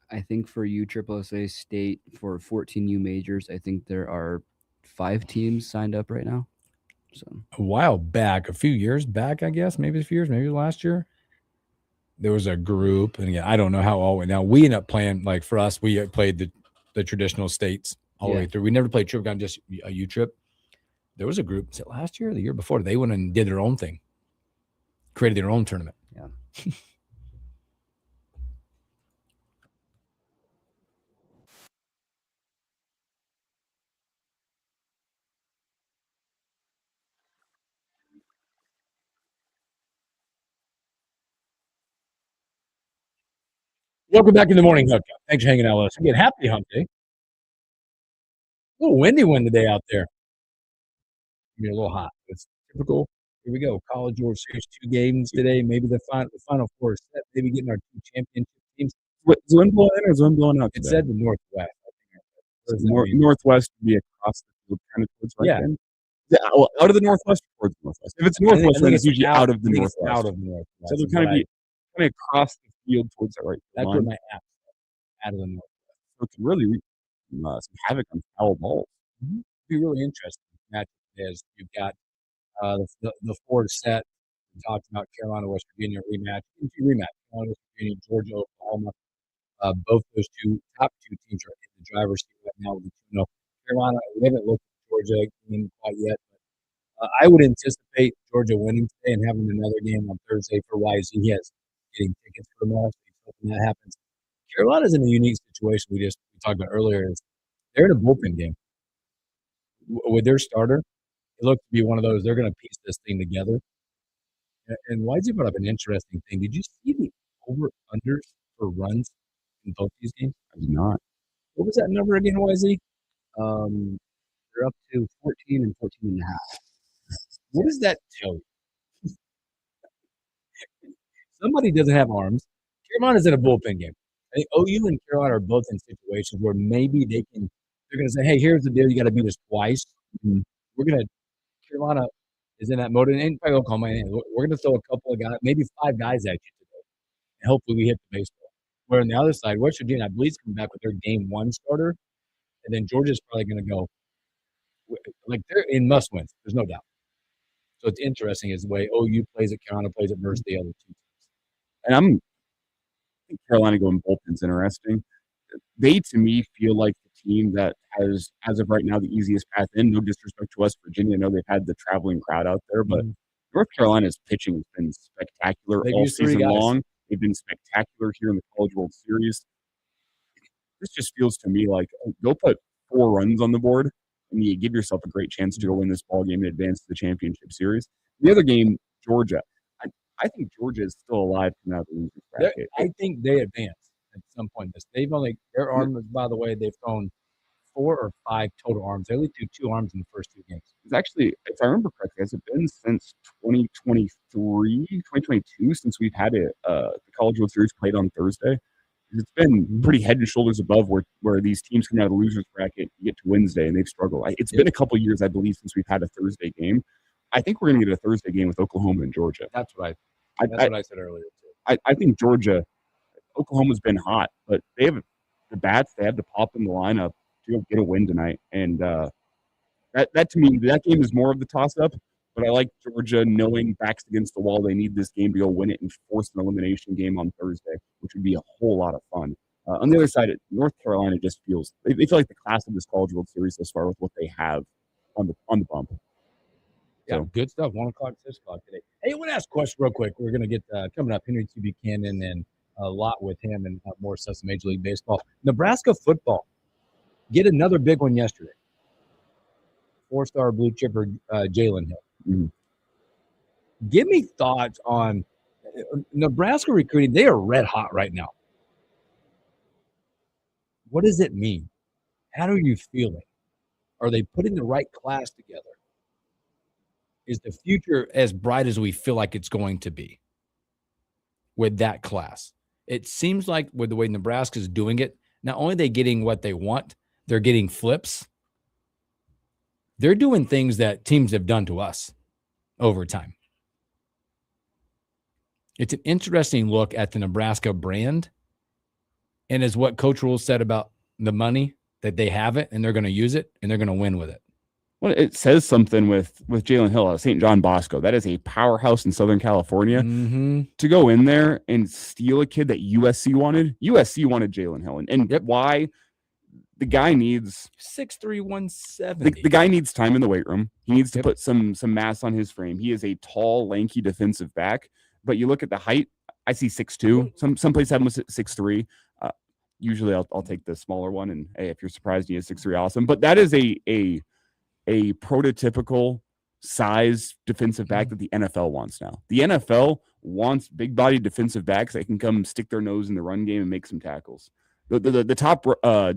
I think for USSSA State for 14U majors, I think there are 5 teams signed up right now. So A while back, a few years back, I guess, maybe a few years, maybe last year, there was a group, and again, I don't know how all went. Now we ended up playing, like for us, we played the traditional states all the way through. We never played Trip Gun, just a U Trip. There was a group, was it last year or the year before? They went and did their own thing, created their own tournament. Yeah. Welcome back in the morning hookup. Thanks for hanging out with us. Again, happy hump day. A little windy one today out there. Be a little hot. It's typical. Here we go. College World Series 2 games today. Maybe the final 4 is set. Maybe getting our 2 championship teams. Is wind blowing in or is wind blowing out? It said the Northwest. Northwest would be across the field, kind of towards right Yeah. then. Yeah, well, out of the Northwest or towards the Northwest. If it's Northwest, then it's usually out of the I think it's Northwest. Out of the Northwest. So they'll kind of be across the field towards that right That's line. where my app is, out of the Northwest. So it can really wreak some havoc on foul balls. It'd be really interesting. Match is you've got the 4 set. We talked about Carolina, West Virginia rematch. Carolina, West Virginia, Georgia, Oklahoma. Both those top two teams are in the driver's seat right now with the 2-0. Carolina, we haven't looked at Georgia game quite yet, but I would anticipate Georgia winning today and having another game on Thursday for YZ. He has getting tickets for tomorrow, so he's hoping that happens. Carolina's in a unique situation. We talked about earlier. Is they're in a bullpen game with their starter. It looked to be one of those. They're going to piece this thing together. And YZ brought up an interesting thing. Did you see the over/unders for runs in both these games? I did not. What was that number again, YZ? They're up to 14 and 14 and a half. What does that tell you? Somebody doesn't have arms. Carolina's in a bullpen game. I think OU and Carolina are both in situations where maybe they're going to say, hey, here's the deal. You got to beat us twice. We're going to, Carolina is in that mode. And probably Oklahoma, we're going to throw a couple of guys, maybe 5 guys at you today. And hopefully we hit the baseball. Where on the other side, West Virginia, I believe, is coming back with their game 1 starter. And then Georgia's probably going to go, like, they're in must wins. There's no doubt. So it's interesting is the way OU plays it, Carolina plays it versus the other 2 teams. And I think Carolina going bullpen's interesting. They, to me, feel like the team that has, as of right now, the easiest path in. No disrespect to West Virginia. I know they've had the traveling crowd out there, but North Carolina's pitching has been spectacular all season long. They've been spectacular here in the College World Series. This just feels to me like go put 4 runs on the board, and you give yourself a great chance to go win this ball game and advance to the championship series. The other game, Georgia. I think Georgia is still alive coming out of the losers bracket. I think they advance at some point. They've only their arms, by the way, they've thrown 4 or 5 total arms. They only threw 2 arms in the first 2 games. It's actually, if I remember correctly, has it been since 2022 since we've had the College World Series played on Thursday? It's been pretty head and shoulders above where these teams come out of the losers bracket, you get to Wednesday, and they've struggled. It's been a couple years, I believe, since we've had a Thursday game. I think we're going to get a Thursday game with Oklahoma and Georgia. That's what I said earlier, too. I think Georgia, Oklahoma's been hot, but they have the bats, they have the pop in the lineup to go get a win tonight. And that to me, that game is more of the toss-up. But I like Georgia knowing backs against the wall. They need this game to go win it and force an elimination game on Thursday, which would be a whole lot of fun. On the other side, North Carolina just feels they feel like the class of this College World Series thus far with what they have on the bump. Yeah, so good stuff. 1 o'clock, 6 o'clock today. Hey, I want to ask a question real quick. We're going to get coming up Henry T. Buchanan and a lot with him and more stuff in Major League Baseball. Nebraska football. Get another big one yesterday. 4-star blue chipper Jalen Hill. Mm-hmm. Give me thoughts on Nebraska recruiting. They are red hot right now. What does it mean? How are you feeling? Are they putting the right class together? Is the future as bright as we feel like it's going to be with that class? It seems like with the way Nebraska is doing it, not only are they getting what they want, they're getting flips. They're doing things that teams have done to us over time. It's an interesting look at the Nebraska brand, and is what Coach Rule said about the money, that they have it and they're going to use it and they're going to win with it. Well, it says something with Jalen Hill out of St. John Bosco. That is a powerhouse in Southern California. Mm-hmm. To go in there and steal a kid that USC wanted Jalen Hill. And why? The guy needs 6'3", 170. The guy needs time in the weight room. He needs to put some mass on his frame. He is a tall, lanky defensive back. But you look at the height, I see 6'2". Some places have him 6'3". Usually I'll take the smaller one. And hey, if you're surprised he is 6'3", awesome. But that is a prototypical size defensive back that the NFL wants now. The NFL wants big body defensive backs that can come stick their nose in the run game and make some tackles. The top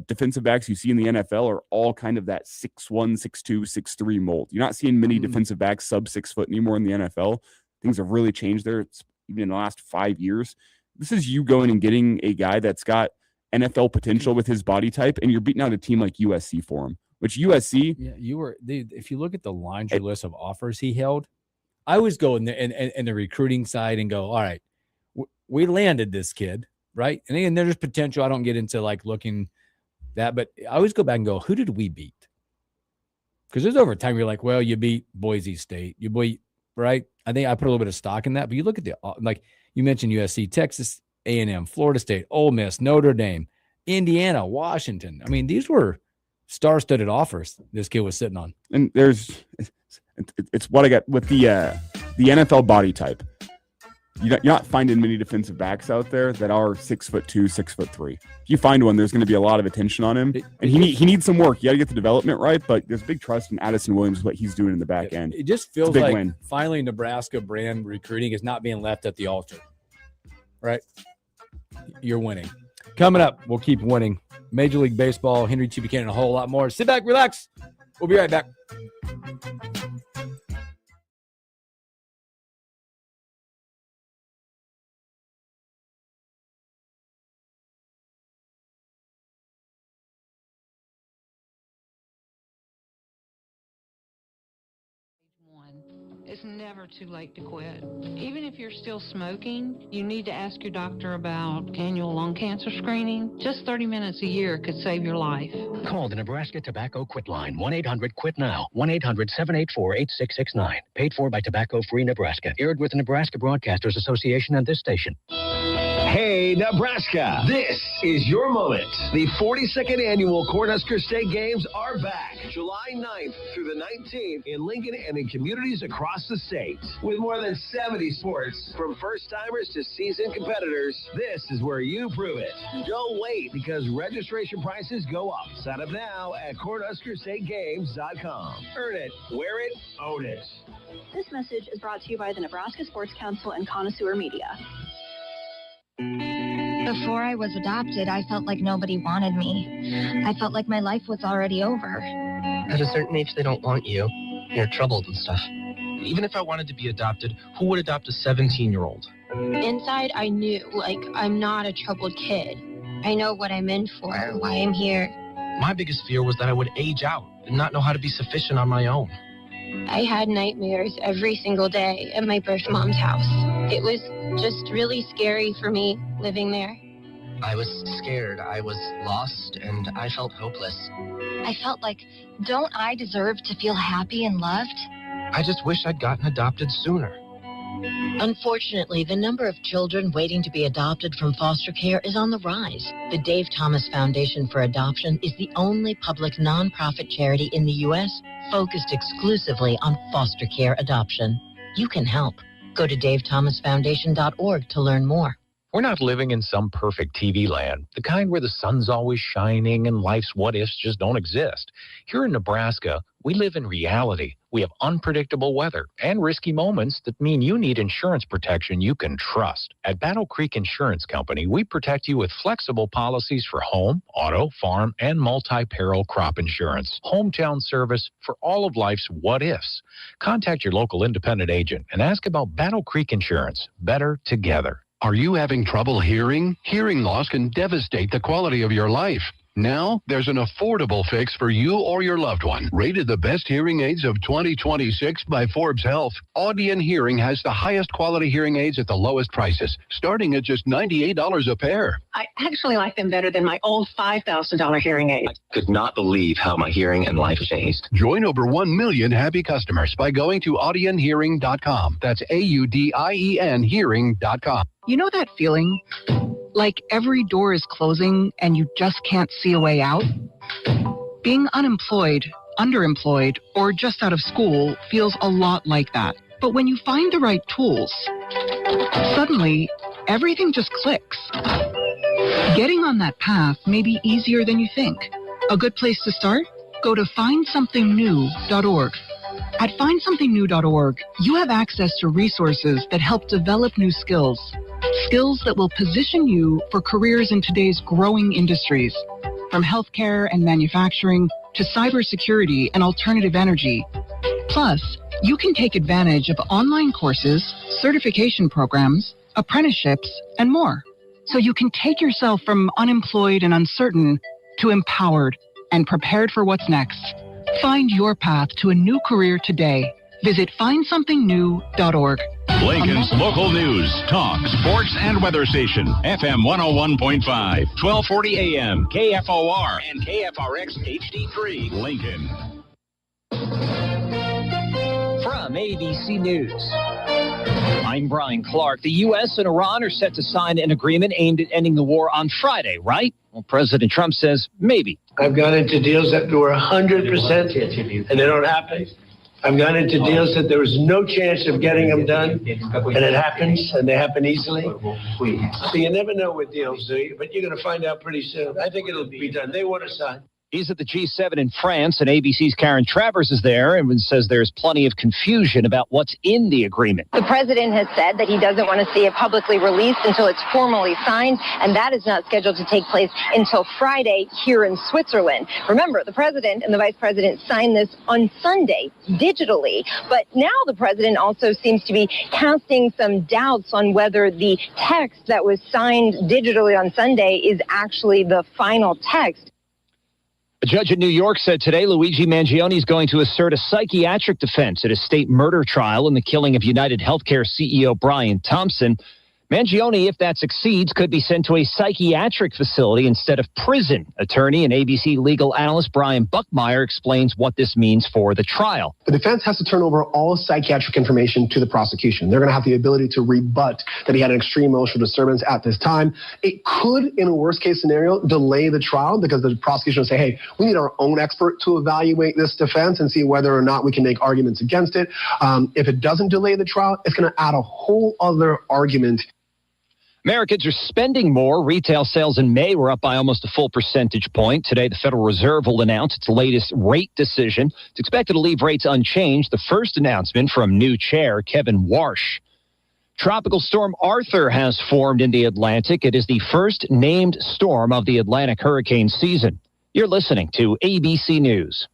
defensive backs you see in the NFL are all kind of that 6'1", 6'2", 6'3" mold. You're not seeing many defensive backs sub 6 foot anymore in the NFL. Things have really changed there. It's even in the last 5 years. This is you going and getting a guy that's got NFL potential with his body type, and you're beating out a team like USC for him. Which USC, if you look at the laundry list of offers he held, I always go in the recruiting side and go, all right, we landed this kid, right? And again, there's potential. I don't get into like looking that, but I always go back and go, who did we beat? Because there's over time you're like, well, you beat Boise State, you beat, right? I think I put a little bit of stock in that, but you look at like you mentioned USC, Texas A&M, Florida State, Ole Miss, Notre Dame, Indiana, Washington. I mean, these were star-studded offers this kid was sitting on. And it's what I got with the NFL body type. You're not finding many defensive backs out there that are 6'2", 6'3". If you find one, there's going to be a lot of attention on him, and he needs some work. You got to get the development right, but there's big trust in Addison Williams, what he's doing in the back end. It just feels like finally Nebraska brand recruiting is not being left at the altar, right? You're winning. Coming up, we'll keep winning. Major League Baseball, Henry T. Buchanan, a whole lot more. Sit back, relax. We'll be right back. It's never too late to quit. Even if you're still smoking, you need to ask your doctor about annual lung cancer screening. Just 30 minutes a year could save your life. Call the Nebraska Tobacco Quit Line, 1-800-QUIT-NOW, 1-800-784-8669. Paid for by Tobacco Free Nebraska. Aired with the Nebraska Broadcasters Association and this station. Hey, Nebraska, this is your moment. The 42nd annual Cornhusker State Games are back July 9th through the 19th in Lincoln and in communities across the state. With more than 70 sports, from first-timers to seasoned competitors, this is where you prove it. Don't wait, because registration prices go up. Sign up now at CornhuskerStateGames.com. Earn it, wear it, own it. This message is brought to you by the Nebraska Sports Council and Connoisseur Media. Before I was adopted, I felt like nobody wanted me. I felt like my life was already over. At a certain age, they don't want you. You're troubled and stuff. Even if I wanted to be adopted, who would adopt a 17-year-old? Inside, I knew, I'm not a troubled kid. I know what I'm in for, why I'm here. My biggest fear was that I would age out and not know how to be sufficient on my own. I had nightmares every single day at my birth mom's house. It was just really scary for me living there. I was scared, I was lost, and I felt hopeless. I felt like, don't I deserve to feel happy and loved? I just wish I'd gotten adopted sooner. Unfortunately, the number of children waiting to be adopted from foster care is on the rise. The Dave Thomas Foundation for Adoption is the only public nonprofit charity in the U.S. focused exclusively on foster care adoption. You can help. Go to davethomasfoundation.org to learn more. We're not living in some perfect TV land, the kind where the sun's always shining and life's what-ifs just don't exist. Here in Nebraska, we live in reality. We have unpredictable weather and risky moments that mean you need insurance protection you can trust. At Battle Creek Insurance Company, we protect you with flexible policies for home, auto, farm, and multi-peril crop insurance. Hometown service for all of life's what-ifs. Contact your local independent agent and ask about Battle Creek Insurance. Better together. Are you having trouble hearing? Hearing loss can devastate the quality of your life. Now, there's an affordable fix for you or your loved one. Rated the best hearing aids of 2026 by Forbes Health, Audion Hearing has the highest quality hearing aids at the lowest prices, starting at just $98 a pair. I actually like them better than my old $5,000 hearing aid. I could not believe how my hearing and life changed. Join over 1 million happy customers by going to audionhearing.com. That's AUDIEN hearing.com. You know that feeling? Like every door is closing and you just can't see a way out? Being unemployed, underemployed, or just out of school feels a lot like that. But when you find the right tools, suddenly everything just clicks. Getting on that path may be easier than you think. A good place to start? Go to findsomethingnew.org. At findsomethingnew.org, you have access to resources that help develop new skills. Skills that will position you for careers in today's growing industries, from healthcare and manufacturing to cybersecurity and alternative energy. Plus, you can take advantage of online courses, certification programs, apprenticeships, and more. So you can take yourself from unemployed and uncertain to empowered and prepared for what's next. Find your path to a new career today. Visit findsomethingnew.org. Lincoln's local news, talk, sports, and weather station. FM 101.5, 1240 AM, KFOR, and KFRX HD3, Lincoln. From ABC News, I'm Brian Clark. The U.S. and Iran are set to sign an agreement aimed at ending the war on Friday, right? Well, President Trump says maybe. I've gone into deals that were 100% and they don't happen. I've gone into deals that there was no chance of getting them done, and it happens, and they happen easily. So you never know with deals, do you? But you're going to find out pretty soon. I think it'll be done. They want to sign. He's at the G7 in France, and ABC's Karen Travers is there and says there's plenty of confusion about what's in the agreement. The president has said that he doesn't want to see it publicly released until it's formally signed, and that is not scheduled to take place until Friday here in Switzerland. Remember, the president and the vice president signed this on Sunday digitally, but now the president also seems to be casting some doubts on whether the text that was signed digitally on Sunday is actually the final text. A judge in New York said today Luigi Mangione is going to assert a psychiatric defense at a state murder trial in the killing of United Healthcare CEO Brian Thompson. Mangione, if that succeeds, could be sent to a psychiatric facility instead of prison. Attorney and ABC legal analyst Brian Buckmeyer explains what this means for the trial. The defense has to turn over all psychiatric information to the prosecution. They're going to have the ability to rebut that he had an extreme emotional disturbance at this time. It could, in a worst-case scenario, delay the trial because the prosecution will say, hey, we need our own expert to evaluate this defense and see whether or not we can make arguments against it. If it doesn't delay the trial, it's going to add a whole other argument. Americans are spending more. Retail sales in May were up by almost a full percentage point. Today, the Federal Reserve will announce its latest rate decision. It's expected to leave rates unchanged. The first announcement from new chair Kevin Warsh. Tropical storm Arthur has formed in the Atlantic. It is the first named storm of the Atlantic hurricane season. You're listening to ABC News.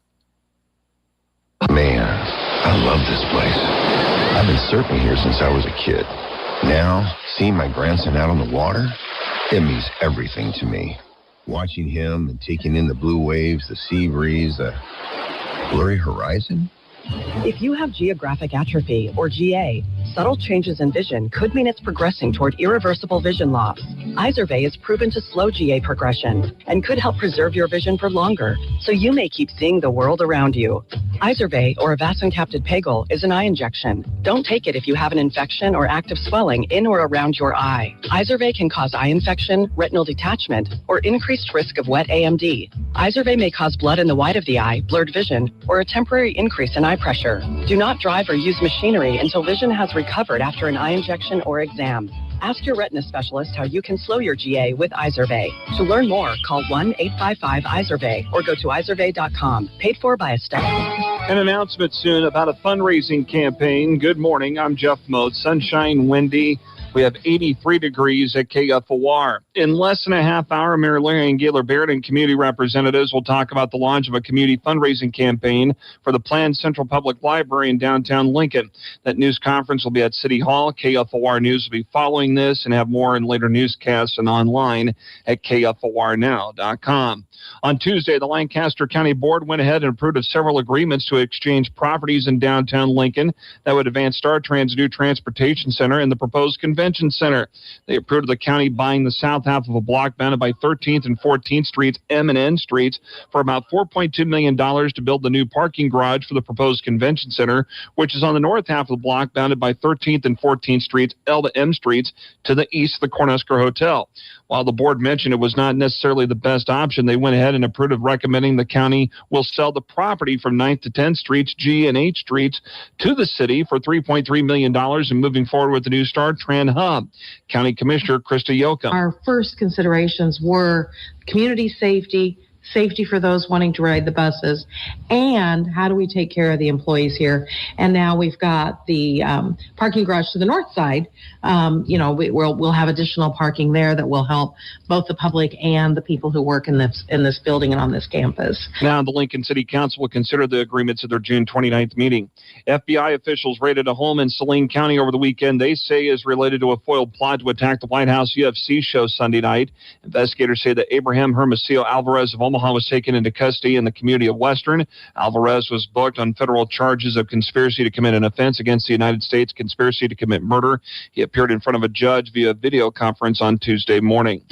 Man, I love this place. I've been surfing here since I was a kid. Now, seeing my grandson out on the water, it means everything to me. Watching him and taking in the blue waves, the sea breeze, the blurry horizon. If you have geographic atrophy, or GA, subtle changes in vision could mean it's progressing toward irreversible vision loss. Izervay is proven to slow GA progression and could help preserve your vision for longer, so you may keep seeing the world around you. Izervay, or avacincaptad pegol, is an eye injection. Don't take it if you have an infection or active swelling in or around your eye. Izervay can cause eye infection, retinal detachment, or increased risk of wet AMD. Izervay may cause blood in the white of the eye, blurred vision, or a temporary increase in eye pressure. Do not drive or use machinery until vision has recovered after an eye injection or exam. Ask your retina specialist how you can slow your GA with Izervay. To learn more, call 1-855-IZERVAY or go to izervay.com. Paid for by a study. An announcement soon about a fundraising campaign. Good morning. I'm Jeff Moat. Sunshine, windy. We have 83 degrees at KFOR. In less than a half hour, Mayor Larry and Gaylor Baird and community representatives will talk about the launch of a community fundraising campaign for the planned Central Public Library in downtown Lincoln. That news conference will be at City Hall. KFOR News will be following this and have more in later newscasts and online at KFORnow.com. On Tuesday, the Lancaster County Board went ahead and approved of several agreements to exchange properties in downtown Lincoln that would advance Star Trans' new transportation center and the proposed convention center. They approved the county buying the south half of a block bounded by 13th and 14th Streets, M and N Streets, for about $4.2 million to build the new parking garage for the proposed convention center, which is on the north half of the block bounded by 13th and 14th Streets, L to M Streets, to the east of the Cornhusker Hotel. While the board mentioned it was not necessarily the best option, they went ahead and approved of recommending the county will sell the property from 9th to 10th Streets, G and H Streets to the city for $3.3 million and moving forward with the new Star Tran hub. County Commissioner Krista Yoakum. Our first considerations were community safety, safety for those wanting to ride the buses, and how do we take care of the employees here? And now we've got the parking garage to the north side. We'll have additional parking there that will help both the public and the people who work in this building and on this campus. Now the Lincoln City Council will consider the agreements at their June 29th meeting. FBI officials raided a home in Saline County over the weekend they say is related to a foiled plot to attack the White House UFC show Sunday night. Investigators say that Abraham Hermosillo Alvarez of Omaha was taken into custody in the community of Western. Alvarez was booked on federal charges of conspiracy to commit an offense against the United States, conspiracy to commit murder. He appeared in front of a judge via video conference on Tuesday morning.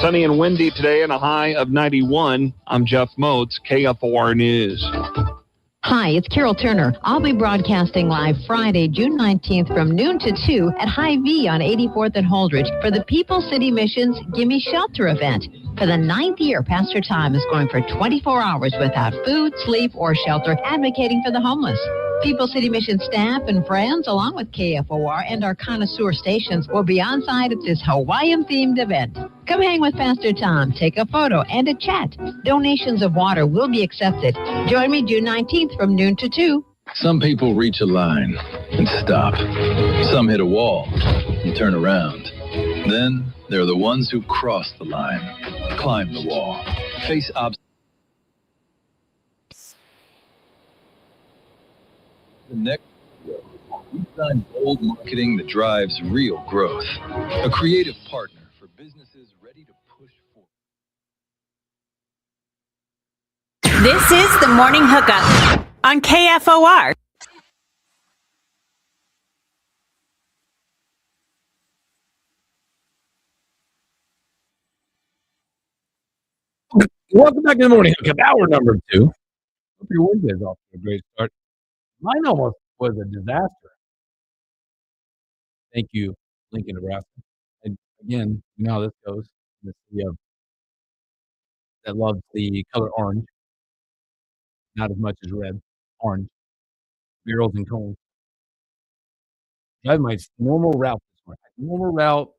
Sunny and windy today and a high of 91. I'm Jeff Moats, KFOR News. Hi, it's Carol Turner. I'll be broadcasting live Friday, June 19th from noon to 2 at High V on 84th and Holdridge for the People City Missions Gimme Shelter event. For the 9th year, Pastor Tom is going for 24 hours without food, sleep, or shelter, advocating for the homeless. People City Mission staff and friends, along with KFOR and our connoisseur stations, will be on site at this Hawaiian-themed event. Come hang with Pastor Tom, take a photo and a chat. Donations of water will be accepted. Join me June 19th from noon to 2. Some people reach a line and stop. Some hit a wall and turn around. Then there are the ones who cross the line, climb the wall, face obstacles. The next we design bold marketing that drives real growth. A creative partner for businesses ready to push forward. This is the Morning Hookup on KFOR. Welcome back to the Morning Hookup, hour number 2. Hope your Wednesday's off to a great start. Mine almost was a disaster. Thank you, Lincoln, Nebraska. And again, you know how this goes. In the city that loves the color orange, not as much as red. Orange. Murals and cones. Driving my normal route this morning. Normal route,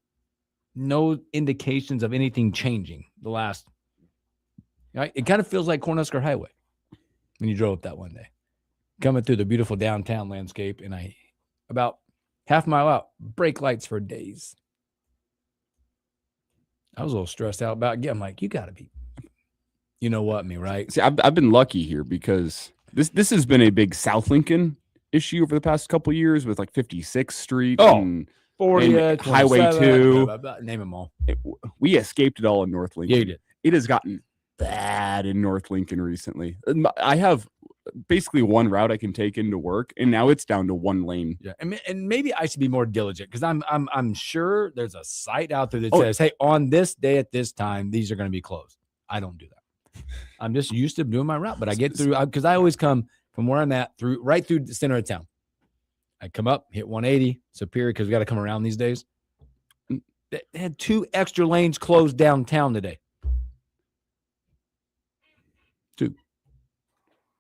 no indications of anything changing the last. Right? It kind of feels like Cornhusker Highway when you drove up that one day. Coming through the beautiful downtown landscape, and about half a mile out, brake lights for days. I was a little stressed out about it. I'm like, you got to be, you know what, me, right? See, I've been lucky here because this has been a big South Lincoln issue over the past couple of years with like 56th Street and 40th, and Highway 2. Name them all. We escaped it all in North Lincoln. Yeah, you did. It has gotten bad in North Lincoln recently. I have basically one route I can take into work, and now it's down to one lane. Yeah, and maybe I should be more diligent because I'm sure there's a site out there that says, hey, on this day at this time, these are going to be closed. I don't do that. I'm just used to doing my route, but I get through because I always come from where I'm at right through the center of town. I come up, hit 180, Superior, because we got to come around these days. They had 2 extra lanes closed downtown today. 2.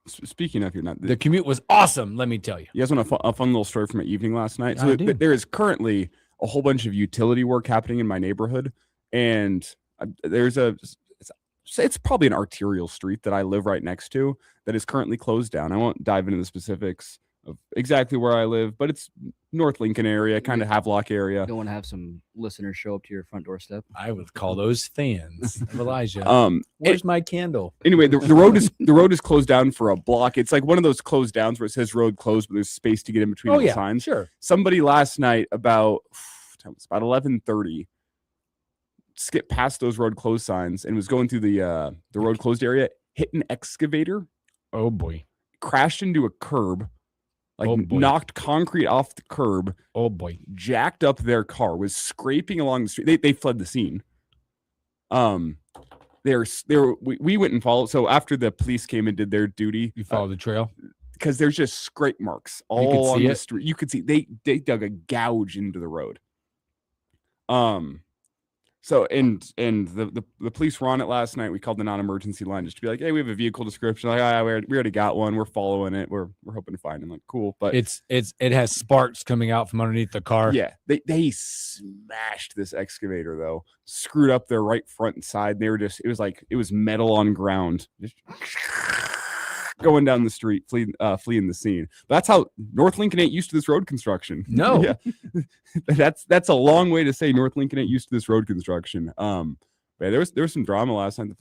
Speaking of, the commute was awesome. Let me tell you. You guys want a fun little story from my evening last night? So there is currently a whole bunch of utility work happening in my neighborhood, and there's it's probably an arterial street that I live right next to that is currently closed down. I won't dive into the specifics of exactly where I live, but it's North Lincoln area, kind of Havelock area. You don't want to have some listeners show up to your front doorstep. I would call those fans of Elijah. Where's my candle? Anyway, the road is closed down for a block. It's like one of those closed downs where it says road closed, but there's space to get in between the signs. Sure. Somebody last night about 11:30 skipped past those road closed signs and was going through the road closed area, hit an excavator. Oh boy. Crashed into a curb. Knocked concrete off the curb. Oh boy! Jacked up their car. Was scraping along the street. They fled the scene. We went and followed. So after the police came and did their duty, you followed the trail because there's just scrape marks all on the street. You could see they dug a gouge into the road. So and the police were on it last night. We called the non-emergency line just to be like, hey, we have a vehicle description. Like, we already got one. We're following it. We're hoping to find him. Like, cool. But it has sparks coming out from underneath the car. Yeah. They smashed this excavator though. Screwed up their right front and side. They were it was metal on ground. Just going down the street, fleeing the scene. But that's how North Lincoln ain't used to this road construction. No. Yeah. That's a long way to say North Lincoln ain't used to this road construction. But there was some drama last night.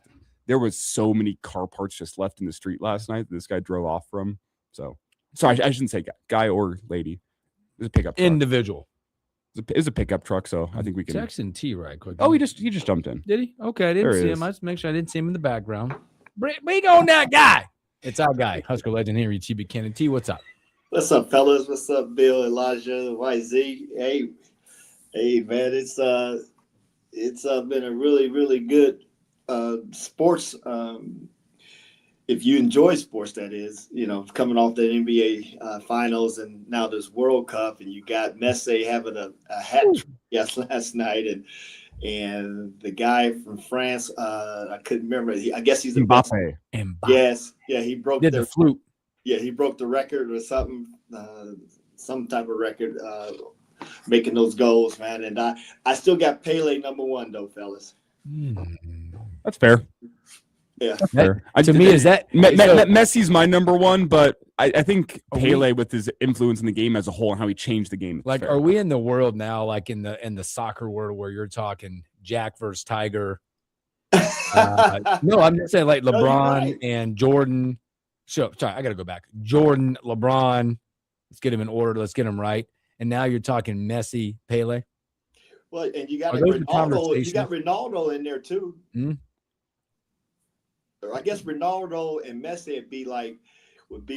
There was so many car parts just left in the street last night that this guy drove off from. So sorry, I shouldn't say guy or lady. It was a pickup truck. Individual. It was a pickup truck, so I think we can Jackson T right quick. Oh, he just jumped in. Did he? Okay, I didn't see him. I just make sure I didn't see him in the background. Bring on that guy. It's our guy, Husker legend Henry T. Buchanan. T, what's up? What's up, fellas? What's up, Bill, Elijah, YZ? Hey, man, it's been a really, really good sports. If you enjoy sports, that is, coming off the NBA finals, and now there's World Cup, and you got Messi having a hat trick last night, and the guy from France, I couldn't remember. I guess he's the best. Yes, yeah, he broke the flute. Yeah, he broke the record or something, some type of record, making those goals, man. And I still got Pele #1 though, fellas. That's fair. Yeah. That's fair. To me, is that Messi's my number one, but I think Pele with his influence in the game as a whole and how he changed the game. Like, are we in the world now, like in the soccer world, where you're talking Jack versus Tiger? No, I'm just saying like LeBron and Jordan. Sorry, I got to go back. Jordan, LeBron. Let's get them in order. Let's get them right. And now you're talking Messi, Pele. Well, and you got Are those Ronaldo. You got Ronaldo in there too. Hmm? Or I guess Ronaldo and Messi would be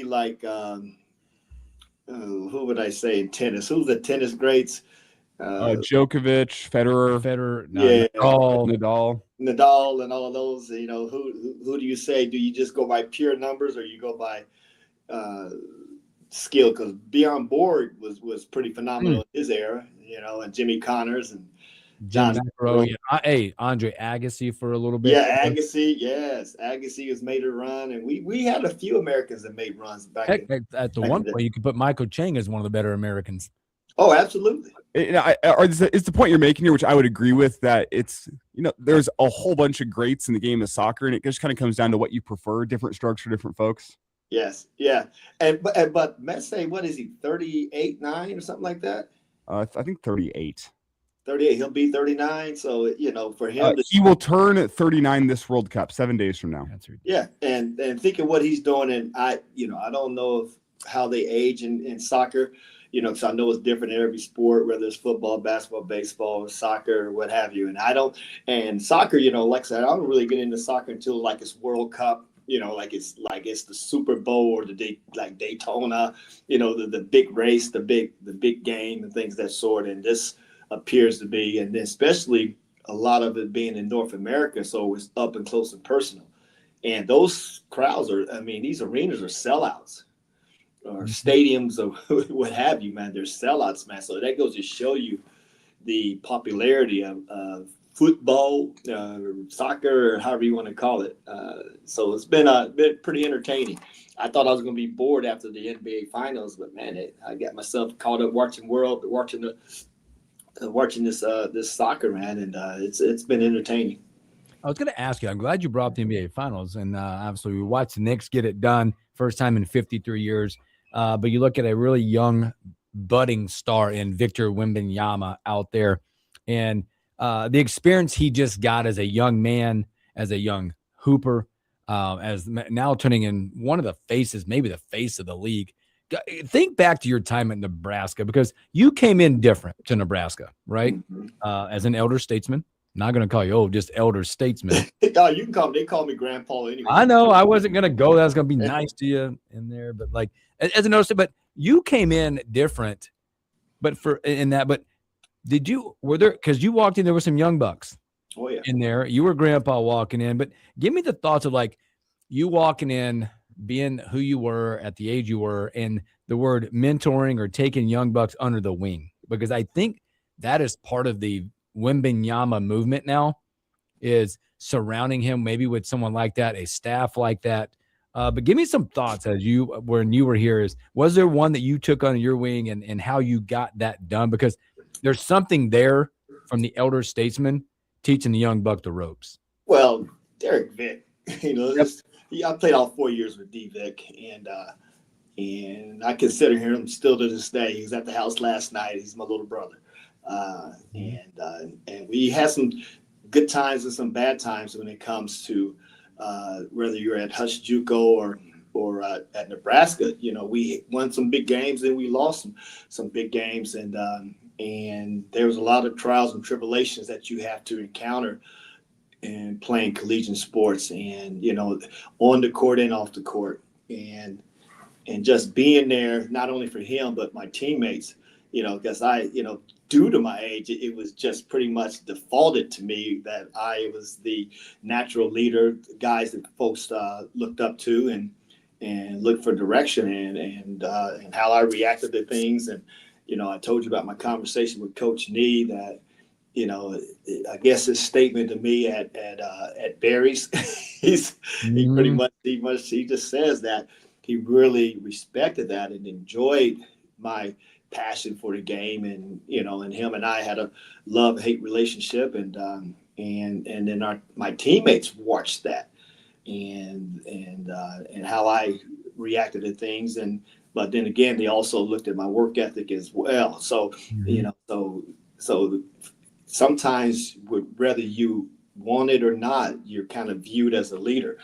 like who would I say in tennis? Who's the tennis greats? Djokovic, Federer, Nadal, and all of those. You know, who do you say? Do you just go by pure numbers, or you go by skill? Because Beyond Board was pretty phenomenal in his era. You know, and Jimmy Connors and John McEnroe. Hey, Andre Agassi for a little bit. Yeah, Agassi. Yes, Agassi has made a run, and we had a few Americans that made runs back. At the one point, you could put Michael Chang as one of the better Americans. Oh, absolutely. Is the point you're making here, which I would agree with, that it's, there's a whole bunch of greats in the game of soccer, and it just kind of comes down to what you prefer, different strokes for different folks. Yes, yeah, but Messi, what is he, 38, 9 or something like that? I think 38. 38. He'll be 39. So for him, he will turn 39 this World Cup 7 days from now. Yeah, and think of what he's doing, and I don't know how they age in soccer. Because I know it's different in every sport, whether it's football, basketball, baseball, soccer, or what have you. And soccer, like I said, I don't really get into soccer until like it's World Cup, like it's the Super Bowl or the Daytona, the big race, the big game and things of that sort. And this appears to be, and especially a lot of it being in North America, so it's up and close and personal. And those crowds these arenas are sellouts. Or stadiums or what have you, man. They're sellouts, man. So that goes to show you the popularity of football, soccer, or however you want to call it. So it's been pretty entertaining. I thought I was going to be bored after the NBA Finals, but man, I got myself caught up watching this soccer, man, and it's been entertaining. I was going to ask you. I'm glad you brought up the NBA Finals, and obviously we watched the Knicks get it done, first time in 53 years. But you look at a really young, budding star in Victor Wembanyama out there, and the experience he just got as a young man, as a young hooper, as now turning in one of the faces, maybe the face of the league. Think back to your time at Nebraska, because you came in different to Nebraska, right? As an elder statesman. Not going to call you just elder statesman. No, you can call me. They call me Grandpa anyway. I know. I wasn't going to go. That was going to be nice to you in there. But like, as a notice, but you came in different. But because you walked in, there were some young bucks in there. You were Grandpa walking in. But give me the thoughts of like you walking in, being who you were at the age you were, and the word mentoring or taking young bucks under the wing. Because I think that is part of the Wembanyama movement now, is surrounding him maybe with someone like that, a staff like that. But give me some thoughts when you were here. Was there one that you took under your wing and how you got that done? Because there's something there from the elder statesman teaching the young buck the ropes. Well, Derek Vick, I played all 4 years with D Vick, and I consider him still to this day. He was at the house last night. He's my little brother. And we had some good times and some bad times when it comes to whether you're at Hush JUCO or at Nebraska. We won some big games and we lost some big games, and there was a lot of trials and tribulations that you have to encounter in playing collegiate sports, and on the court and off the court, and just being there not only for him but my teammates. Because due to my age, it was just pretty much defaulted to me that I was the natural leader, guys that folks looked up to and looked for direction and how I reacted to things. And, I told you about my conversation with Coach Nee that, I guess his statement to me at Barry's, he just says that he really respected that and enjoyed my passion for the game, and and him and I had a love-hate relationship, and and then my teammates watched that, and how I reacted to things, but then again they also looked at my work ethic as well. So so sometimes whether you want it or not, you're kind of viewed as a leader,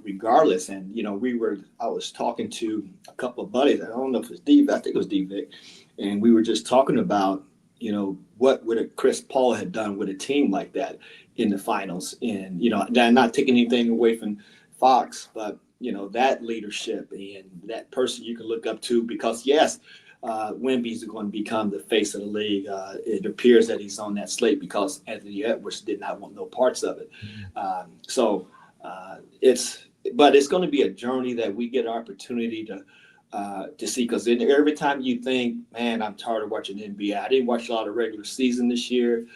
regardless. And I was talking to a couple of buddies. I don't know if it's Dave. I think it was Dave Vic, and we were just talking about what would a Chris Paul had done with a team like that in the finals. And not taking anything away from Fox, but that leadership and that person you can look up to, because yes, Wemby's going to become the face of the league. It appears that he's on that slate because Anthony Edwards did not want no parts of it. But it's going to be a journey that we get an opportunity to see, because every time you think, man, I'm tired of watching NBA. I didn't watch a lot of regular season this year,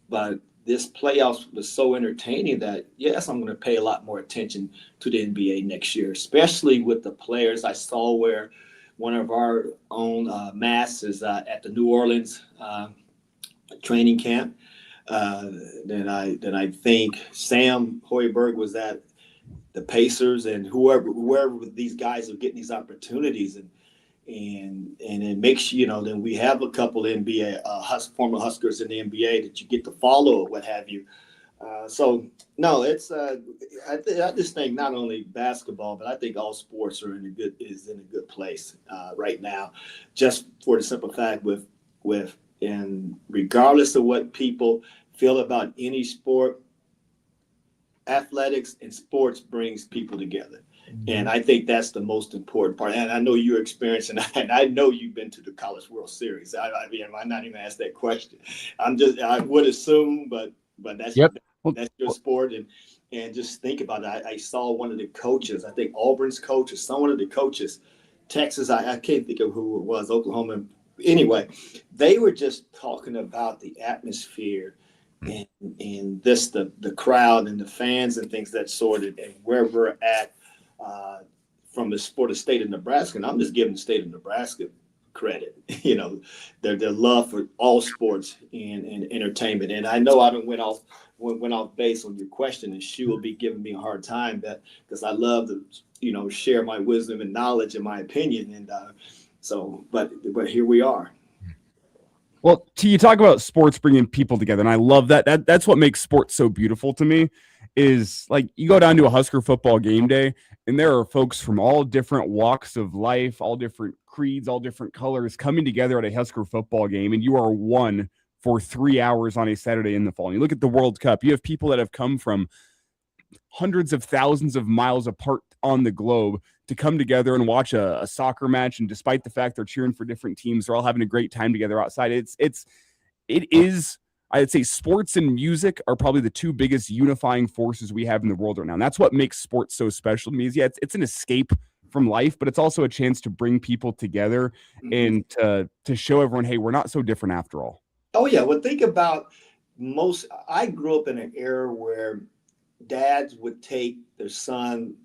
but this playoffs was so entertaining that, yes, I'm going to pay a lot more attention to the NBA next year, especially with the players I saw where one of our own Mass is at the New Orleans training camp. Then I think Sam Hoiberg was at the Pacers, and whoever these guys are getting these opportunities, and it makes then we have a couple NBA former Huskers in the NBA that you get to follow or what have you. So no, it's I just think not only basketball, but I think all sports are in a good place right now, just for the simple fact and regardless of what people feel about any sport, athletics and sports brings people together. And I think that's the most important part. And I know you're experiencing, and I know you've been to the College World Series. I might not even ask that question. I would assume, but that's that's your sport. And just think about it. I saw one of the coaches, I think Auburn's coach or someone of the coaches, Texas, I can't think of who it was, Oklahoma. Anyway, they were just talking about the atmosphere and the crowd and the fans and things that sort of, and where we're at for the state of Nebraska. And I'm just giving the state of Nebraska credit, their love for all sports and entertainment. And I know I went off base on your question, and she will be giving me a hard time because I love to share my wisdom and knowledge and my opinion. And but here we are. Well, you talk about sports bringing people together, and I love that. That's what makes sports so beautiful to me, is like you go down to a Husker football game day, and there are folks from all different walks of life, all different creeds, all different colors coming together at a Husker football game, and you are one for 3 hours on a Saturday in the fall. And you look at the World Cup, you have people that have come from hundreds of thousands of miles apart on the globe to come together and watch a soccer match. And despite the fact they're cheering for different teams, they're all having a great time together outside. It is, I'd say sports and music are probably the two biggest unifying forces we have in the world right now. And that's what makes sports so special to me, is it's an escape from life, but it's also a chance to bring people together and to show everyone, hey, we're not so different after all. Oh yeah. Well, think about I grew up in an era where dads would take their son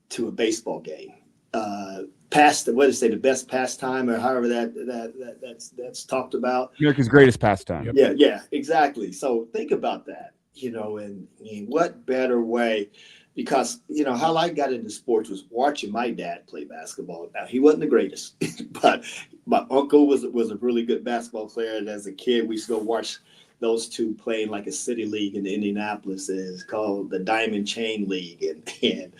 to a baseball game, the best pastime, or however that's talked about. America's greatest pastime. Yeah, exactly. So think about that, and what better way, because how I got into sports was watching my dad play basketball. Now he wasn't the greatest, but my uncle was a really good basketball player, and as a kid we used to go watch those two playing like a city league in Indianapolis. Is called the Diamond Chain League, and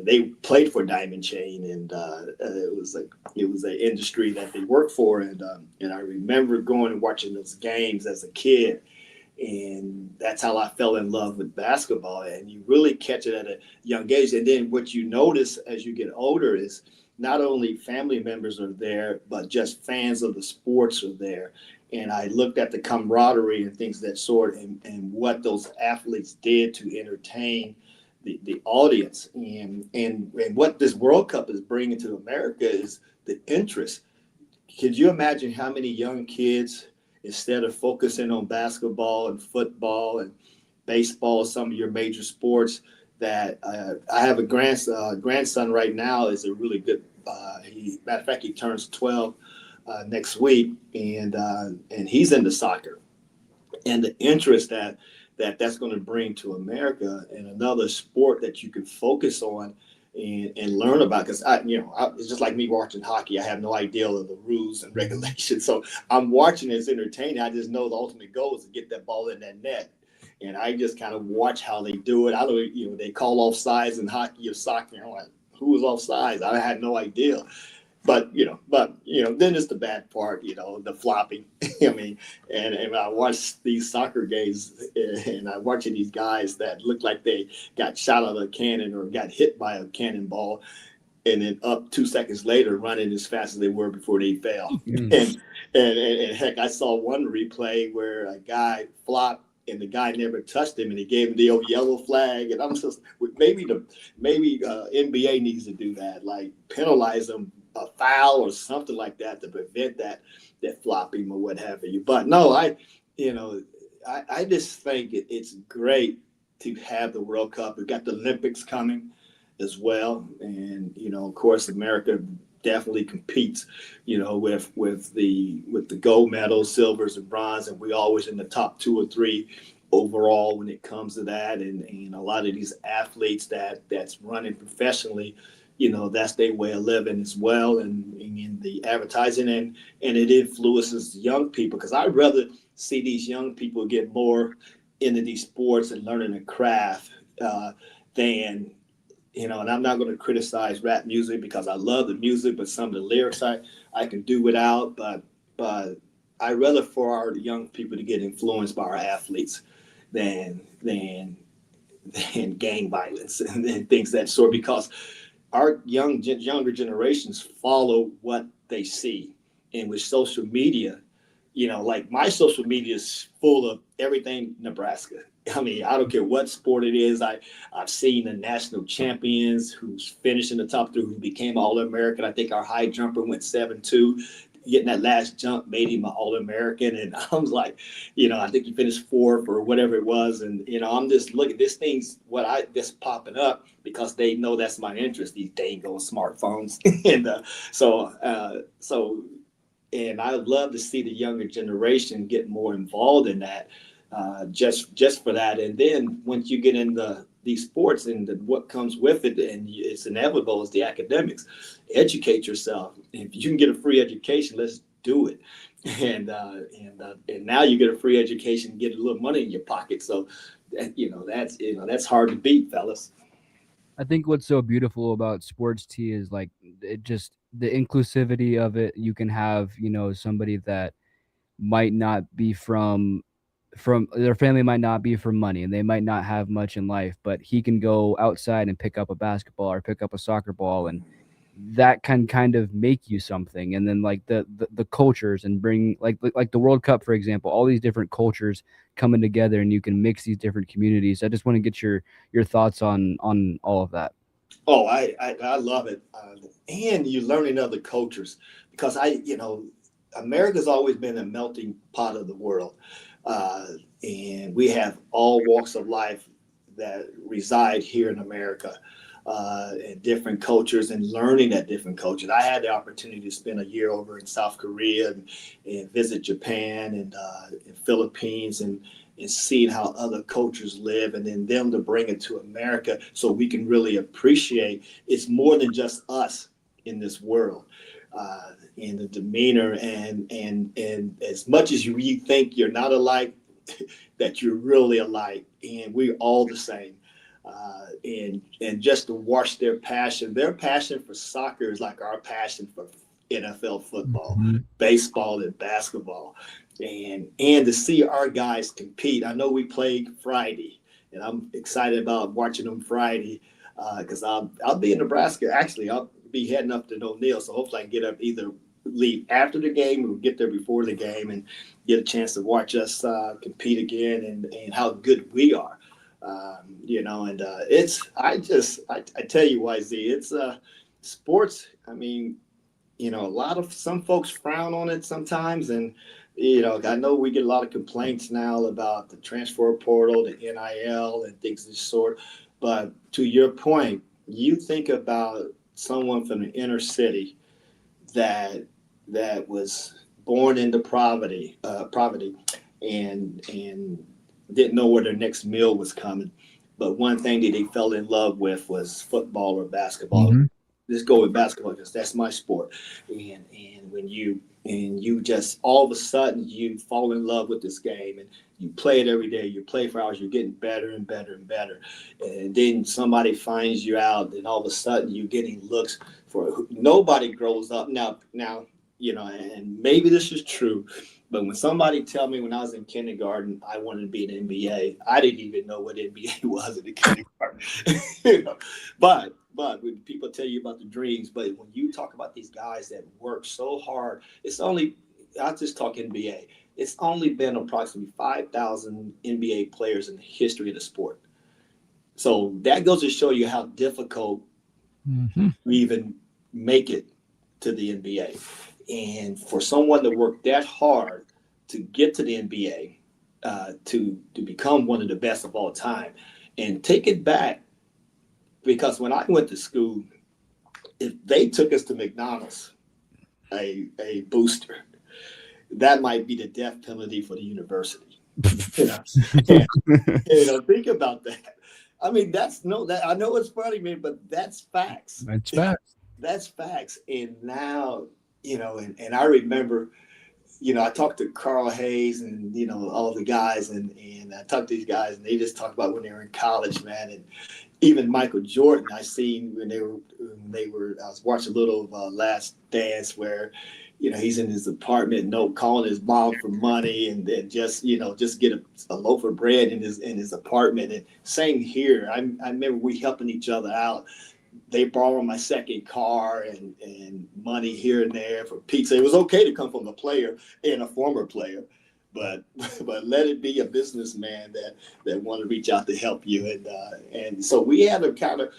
they played for Diamond Chain, and it was an industry that they worked for, and I remember going and watching those games as a kid, and that's how I fell in love with basketball. And you really catch it at a young age, and then what you notice as you get older is not only family members are there, but just fans of the sports are there. And I looked at the camaraderie and things of that sort, and what those athletes did to entertain the audience, and what this World Cup is bringing to America is the interest. Could you imagine how many young kids, instead of focusing on basketball and football and baseball, some of your major sports, that I have a grandson right now is a really good. Matter of fact, he turns 12 next week, and he's into soccer. and the interest that's going to bring to America, and another sport that you can focus on and learn about. Because it's just like me watching hockey. I have no idea of the rules and regulations, so I'm watching it, it's entertaining. I just know the ultimate goal is to get that ball in that net, and I just kind of watch how they do it. I don't, they call offsides in hockey or soccer. I'm like, who was offsides? I had no idea. But then it's the bad part, the flopping. I mean, and I watch these soccer games, and I'm watching these guys that look like they got shot out of a cannon or got hit by a cannonball, and then up 2 seconds later, running as fast as they were before they fell. And heck, I saw one replay where a guy flopped and the guy never touched him, and he gave him the old yellow flag. And I'm just maybe NBA needs to do that, like penalize them a foul or something like that to prevent that flopping or what have you. But no, I just think it's great to have the World Cup. We've got the Olympics coming as well, and of course, America definitely competes, with the gold medals, silvers, and bronze, and we always in the top 2 or 3 overall when it comes to that. And a lot of these athletes that's running professionally, that's their way of living as well, and in the advertising, and it influences young people, because I'd rather see these young people get more into these sports and learning a craft than, and I'm not going to criticize rap music because I love the music, but some of the lyrics I can do without, but I'd rather for our young people to get influenced by our athletes than gang violence and things of that sort, because our younger generations follow what they see. And with social media, like my social media is full of everything Nebraska. I mean, I don't care what sport it is. I've seen the national champions who's finished in the top 3, who became All-American. I think our high jumper went 7'2". Getting that last jump made him an All-American. And I was like, I think he finished 4th or whatever it was. And, I'm just looking, this thing's this popping up because they know that's my interest, these dang old smartphones. And and I would love to see the younger generation get more involved in that, just for that. And then once you get into these sports and what comes with it, and it's inevitable, is the academics. Educate yourself. If you can get a free education, let's do it. And now you get a free education, get a little money in your pocket. So, that's hard to beat, fellas. I think what's so beautiful about sports T is like it just the inclusivity of it. You can have, somebody that might not be from their family might not be from money, and they might not have much in life, but he can go outside and pick up a basketball or pick up a soccer ball, and that can kind of make you something. And then like the cultures, and bring like the World Cup, for example, all these different cultures coming together, and you can mix these different communities. I just want to get your thoughts on all of that. Oh, I love it. And you're learning other cultures, because America's always been a melting pot of the world. And we have all walks of life that reside here in America, and different cultures, and learning that different cultures. I had the opportunity to spend a year over in South Korea and visit Japan and Philippines, and seeing how other cultures live, and then them to bring it to America so we can really appreciate it's more than just us in this world. In the demeanor, and as much as you think you're not alike, that you're really alike, and we're all the same. And just to watch their passion for soccer is like our passion for NFL football, baseball, and basketball, and to see our guys compete. I know we played Friday, and I'm excited about watching them Friday, because I'll be in Nebraska. Actually, I'll be heading up to O'Neill, so hopefully I can get up, either leave after the game or get there before the game, and get a chance to watch us compete again, and how good we are. It's I tell you, YZ, it's sports. I mean, some folks frown on it sometimes, and I know we get a lot of complaints now about the transfer portal, the NIL, and things of this sort. But to your point, you think about someone from the inner city that was born into poverty, and didn't know where their next meal was coming. But one thing that they fell in love with was football or basketball. Mm-hmm. Let's go with basketball because that's my sport. And when you just all of a sudden you fall in love with this game and you play it every day, you play for hours, you're getting better and better and better. And then somebody finds you out, and all of a sudden you're getting looks for nobody grows up now, and maybe this is true. But when somebody tell me when I was in kindergarten I wanted to be in the NBA, I didn't even know what NBA was in the kindergarten. But when people tell you about the dreams, but when you talk about these guys that work so hard, I'll just talk NBA. It's only been approximately 5,000 NBA players in the history of the sport. So that goes to show you how difficult we even make it to the NBA. And for someone to work that hard to get to the NBA, to become one of the best of all time, and take it back, because when I went to school, if they took us to McDonald's, a booster, that might be the death penalty for the university. Think about that. I mean, I know it's funny, man, but that's facts. That's facts. That's facts. And now, and I remember, I talked to Carl Hayes and, all the guys, and I talked to these guys, and they just talked about when they were in college, man. And even Michael Jordan, I seen when I was watching a little Last Dance where, he's in his apartment, calling his mom for money, and then just get a loaf of bread in his apartment. And same here. I remember we helping each other out. They borrowed my second car and money here and there for pizza. It was okay to come from a player and a former player, but let it be a businessman that want to reach out to help you. And so we had to kind of,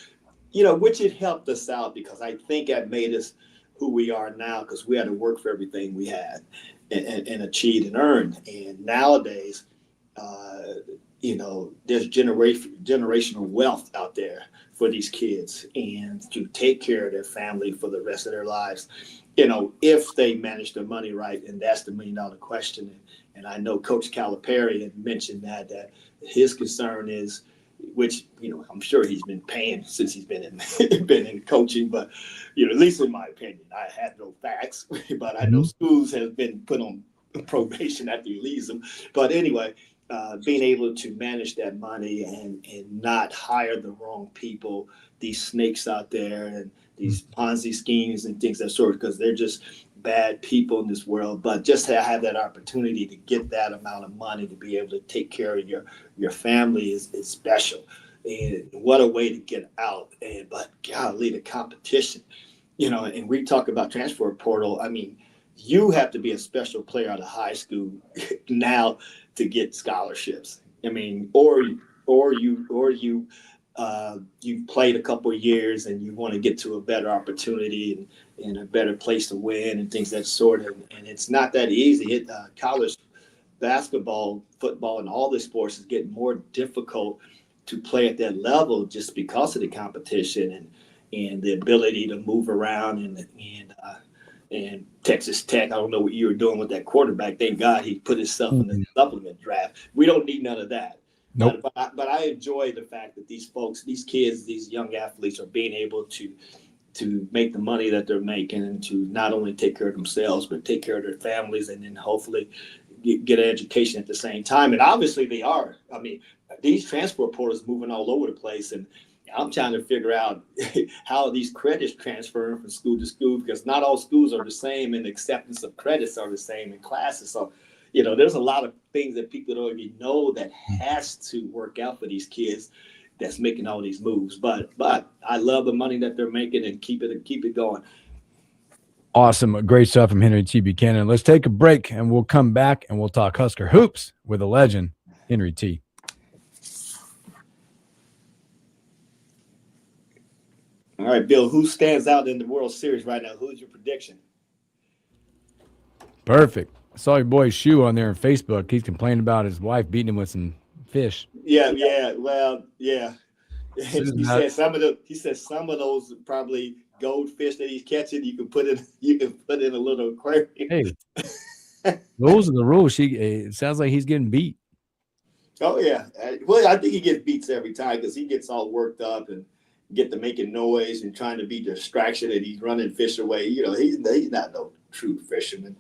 which it helped us out, because I think that made us who we are now, because we had to work for everything we had and achieved and earned. And nowadays, there's generational wealth out there for these kids, and to take care of their family for the rest of their lives, if they manage their money right. And that's the $1 million question. And I know Coach Calipari had mentioned that his concern is, which, I'm sure he's been paying since he's been in coaching, but, at least in my opinion, I have no facts, but I know schools have been put on probation after you leave them. But anyway, being able to manage that money and not hire the wrong people, these snakes out there and these Ponzi schemes and things of that sort, because they're just bad people in this world. But just to have that opportunity to get that amount of money to be able to take care of your family is special. And what a way to get out. But golly, the competition, and we talk about transfer portal. I mean, you have to be a special player out of high school now to get scholarships. I mean, or you you've played a couple of years and you want to get to a better opportunity and a better place to win and things of that sort. And it's not that easy. College basketball, football, and all the sports is getting more difficult to play at that level just because of the competition and the ability to move around and Texas Tech. I don't know what you were doing with that quarterback. Thank God he put himself in the supplement draft. We don't need none of that. Nope. But I enjoy the fact that these folks, these kids, these young athletes are being able to make the money that they're making and to not only take care of themselves, but take care of their families, and then hopefully get an education at the same time. And obviously they are. I mean, these transport portals moving all over the place, and I'm trying to figure out how these credits transfer from school to school, because not all schools are the same and acceptance of credits are the same in classes. So, there's a lot of things that people don't even know that has to work out for these kids that's making all these moves. But I love the money that they're making, and keep it going. Awesome. Great stuff from Henry T. Buchanan. Let's take a break and we'll come back and we'll talk Husker hoops with a legend, Henry T. All right, Bill, who stands out in the World Series right now? Who's your prediction? Perfect. I saw your boy Shu on there on Facebook. He's complaining about his wife beating him with some fish. Yeah. Well, yeah. He said some of those probably goldfish that he's catching, you can put in a little aquarium. Hey, Those are the rules. It sounds like he's getting beat. Oh yeah. Well, I think he gets beats every time because he gets all worked up and get to making noise and trying to be distraction, and he's running fish away. He's not no true fisherman.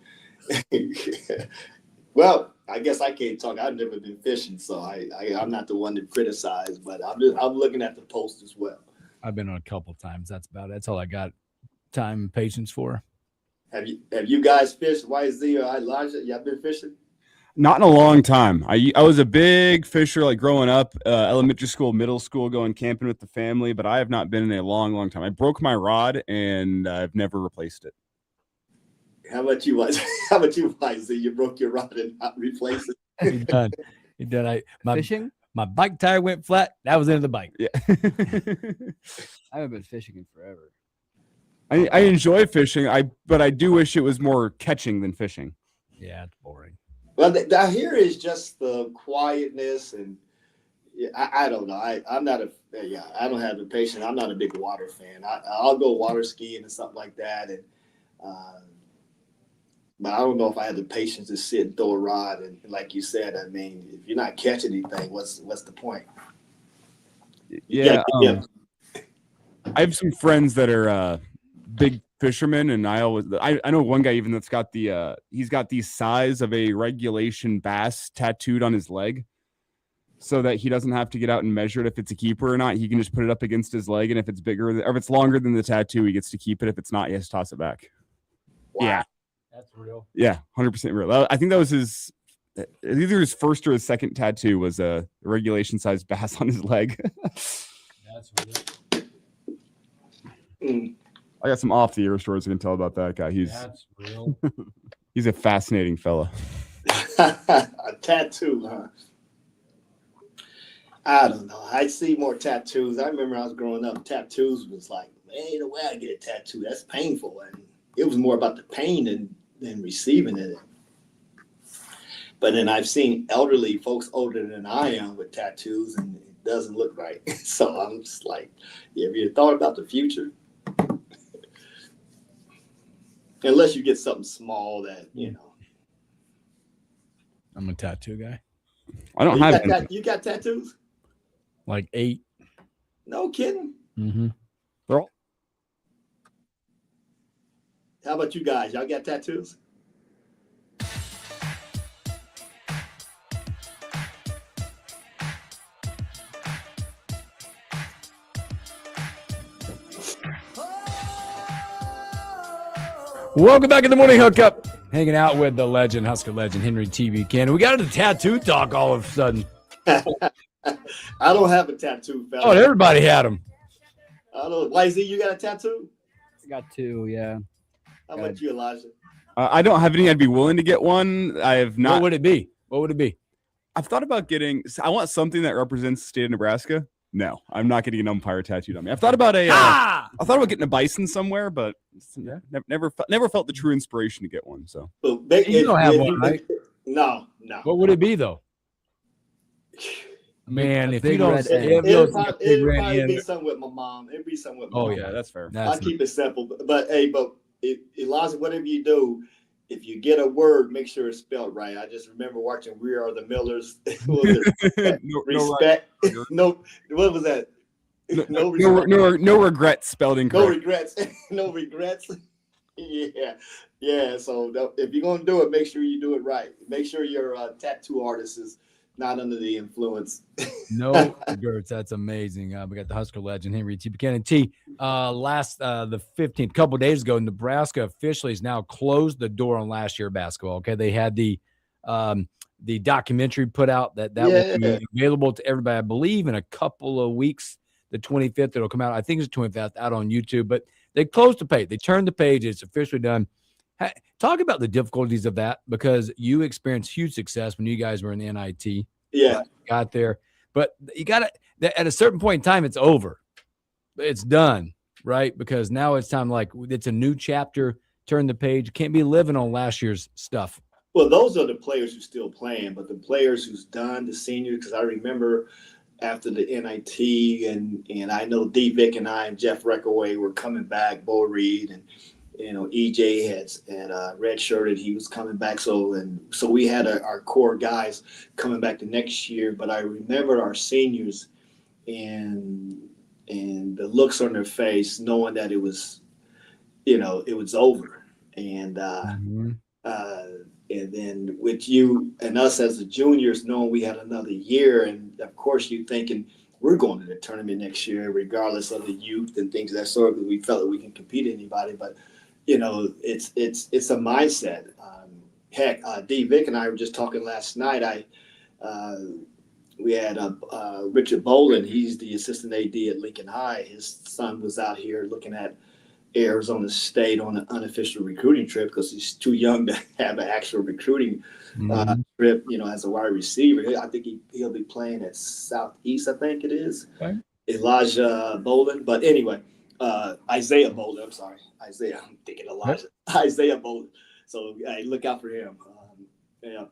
Well, I guess I can't talk. I've never been fishing, so I'm not the one to criticize. But I'm looking at the post as well. I've been on a couple of times. That's about it. That's all I got time and patience for. Have you guys fished YZ or Elijah? Y'all been fishing? Not in a long time. I was a big fisher like growing up, elementary school, middle school, going camping with the family, but I have not been in a long time. I broke my rod and I've never replaced it. How about you, YZ? You broke your rod and not replaced it? He done. Fishing? My bike tire went flat. That was the end of the bike. Yeah. I haven't been fishing in forever. I enjoy fishing, but I do wish it was more catching than fishing. Yeah, it's boring. Well, down here is just the quietness, and I don't know. I don't have the patience. I'm not a big water fan. I'll go water skiing and something like that, and but I don't know if I had the patience to sit and throw a rod. And like you said, I mean, if you're not catching anything, what's the point? Yeah, I have some friends that are big fishermen, and I know one guy even that's got he's got the size of a regulation bass tattooed on his leg, so that he doesn't have to get out and measure it if it's a keeper or not. He can just put it up against his leg, and if it's bigger or if it's longer than the tattoo, he gets to keep it. If it's not, he has to toss it back. Wow. Yeah, that's real. Yeah, 100% real. I think that was either his first or his second tattoo was a regulation size bass on his leg. That's real. I got some off the air stories I can tell about that guy. That's real. He's a fascinating fella. A tattoo, huh? I don't know. I see more tattoos. I remember I was growing up, tattoos was like, ain't no way I get a tattoo. That's painful. And it was more about the pain than receiving it. But then I've seen elderly folks older than I am with tattoos, and it doesn't look right. So I'm just like, have you thought about the future? Unless you get something small that, I'm a tattoo guy. I don't have you got tattoos? Like 8. No kidding. Mm-hmm. They're all. How about you guys? Y'all got tattoos? Welcome back to the morning hookup. Hanging out with the legend, Husker legend, Henry T. Buchanan. We got into tattoo talk all of a sudden. I don't have a tattoo, fella. Oh, everybody had them. I don't know. YZ, you got a tattoo? I got 2, yeah. How about you, Elijah? I don't have any. I'd be willing to get one. I have not. What would it be? I've thought about getting. I want something that represents the state of Nebraska. No, I'm not getting an umpire tattooed on me. I've thought about I thought about getting a bison somewhere, but never felt the true inspiration to get one. So you don't have one, right? No. What would it be though? Man, if you don't, it'd probably be something with my mom. It'd be something with my mom. Oh yeah, that's fair. I'll keep it simple. But Elijah, whatever you do, if you get a word, make sure it's spelled right. I just remember watching We Are the Millers. Respect. No, what was that? No regrets spelled incorrect. No regrets. No regrets. Yeah. So if you're gonna do it, make sure you do it right. Make sure your tattoo artist is not under the influence. No regrets. That's amazing. We got the Husker legend Henry T. Buchanan. The 15th, couple days ago, Nebraska officially has now closed the door on last year basketball. Okay, they had the documentary put out that will be available to everybody. I believe in a couple of weeks, the 25th, it'll come out. I think it's the 25th out on YouTube. But they closed the page. They turned the page. It's officially done. Talk about the difficulties of that, because you experienced huge success when you guys were in the NIT. Yeah, got there. But you got to, at a certain point in time, it's over. It's done, right? Because now it's time, like, it's a new chapter, turn the page. You can't be living on last year's stuff. Well, those are the players who's still playing, but the players who's done, the seniors, because I remember after the NIT, and I know D. Vick and I and Jeff Reckaway were coming back, Bo Reed, and EJ had redshirted. He was coming back. So we had our core guys coming back the next year. But I remember our seniors and the looks on their face, knowing that it was over. And and then with you and us as the juniors, knowing we had another year, and of course you thinking we're going to the tournament next year, regardless of the youth and things of that sort, because we felt that we can compete anybody. But it's a mindset. D. Vic and I were just talking last night. We had Richard Boland. He's the assistant AD at Lincoln High. His son was out here looking at Arizona State on an unofficial recruiting trip because he's too young to have an actual recruiting trip, as a wide receiver. I think he'll be playing at Southeast, I think it is. Okay. Elijah Boland. But anyway, Isaiah Boland. I'm sorry. Isaiah. I'm thinking Elijah. Isaiah Boland. So look out for him.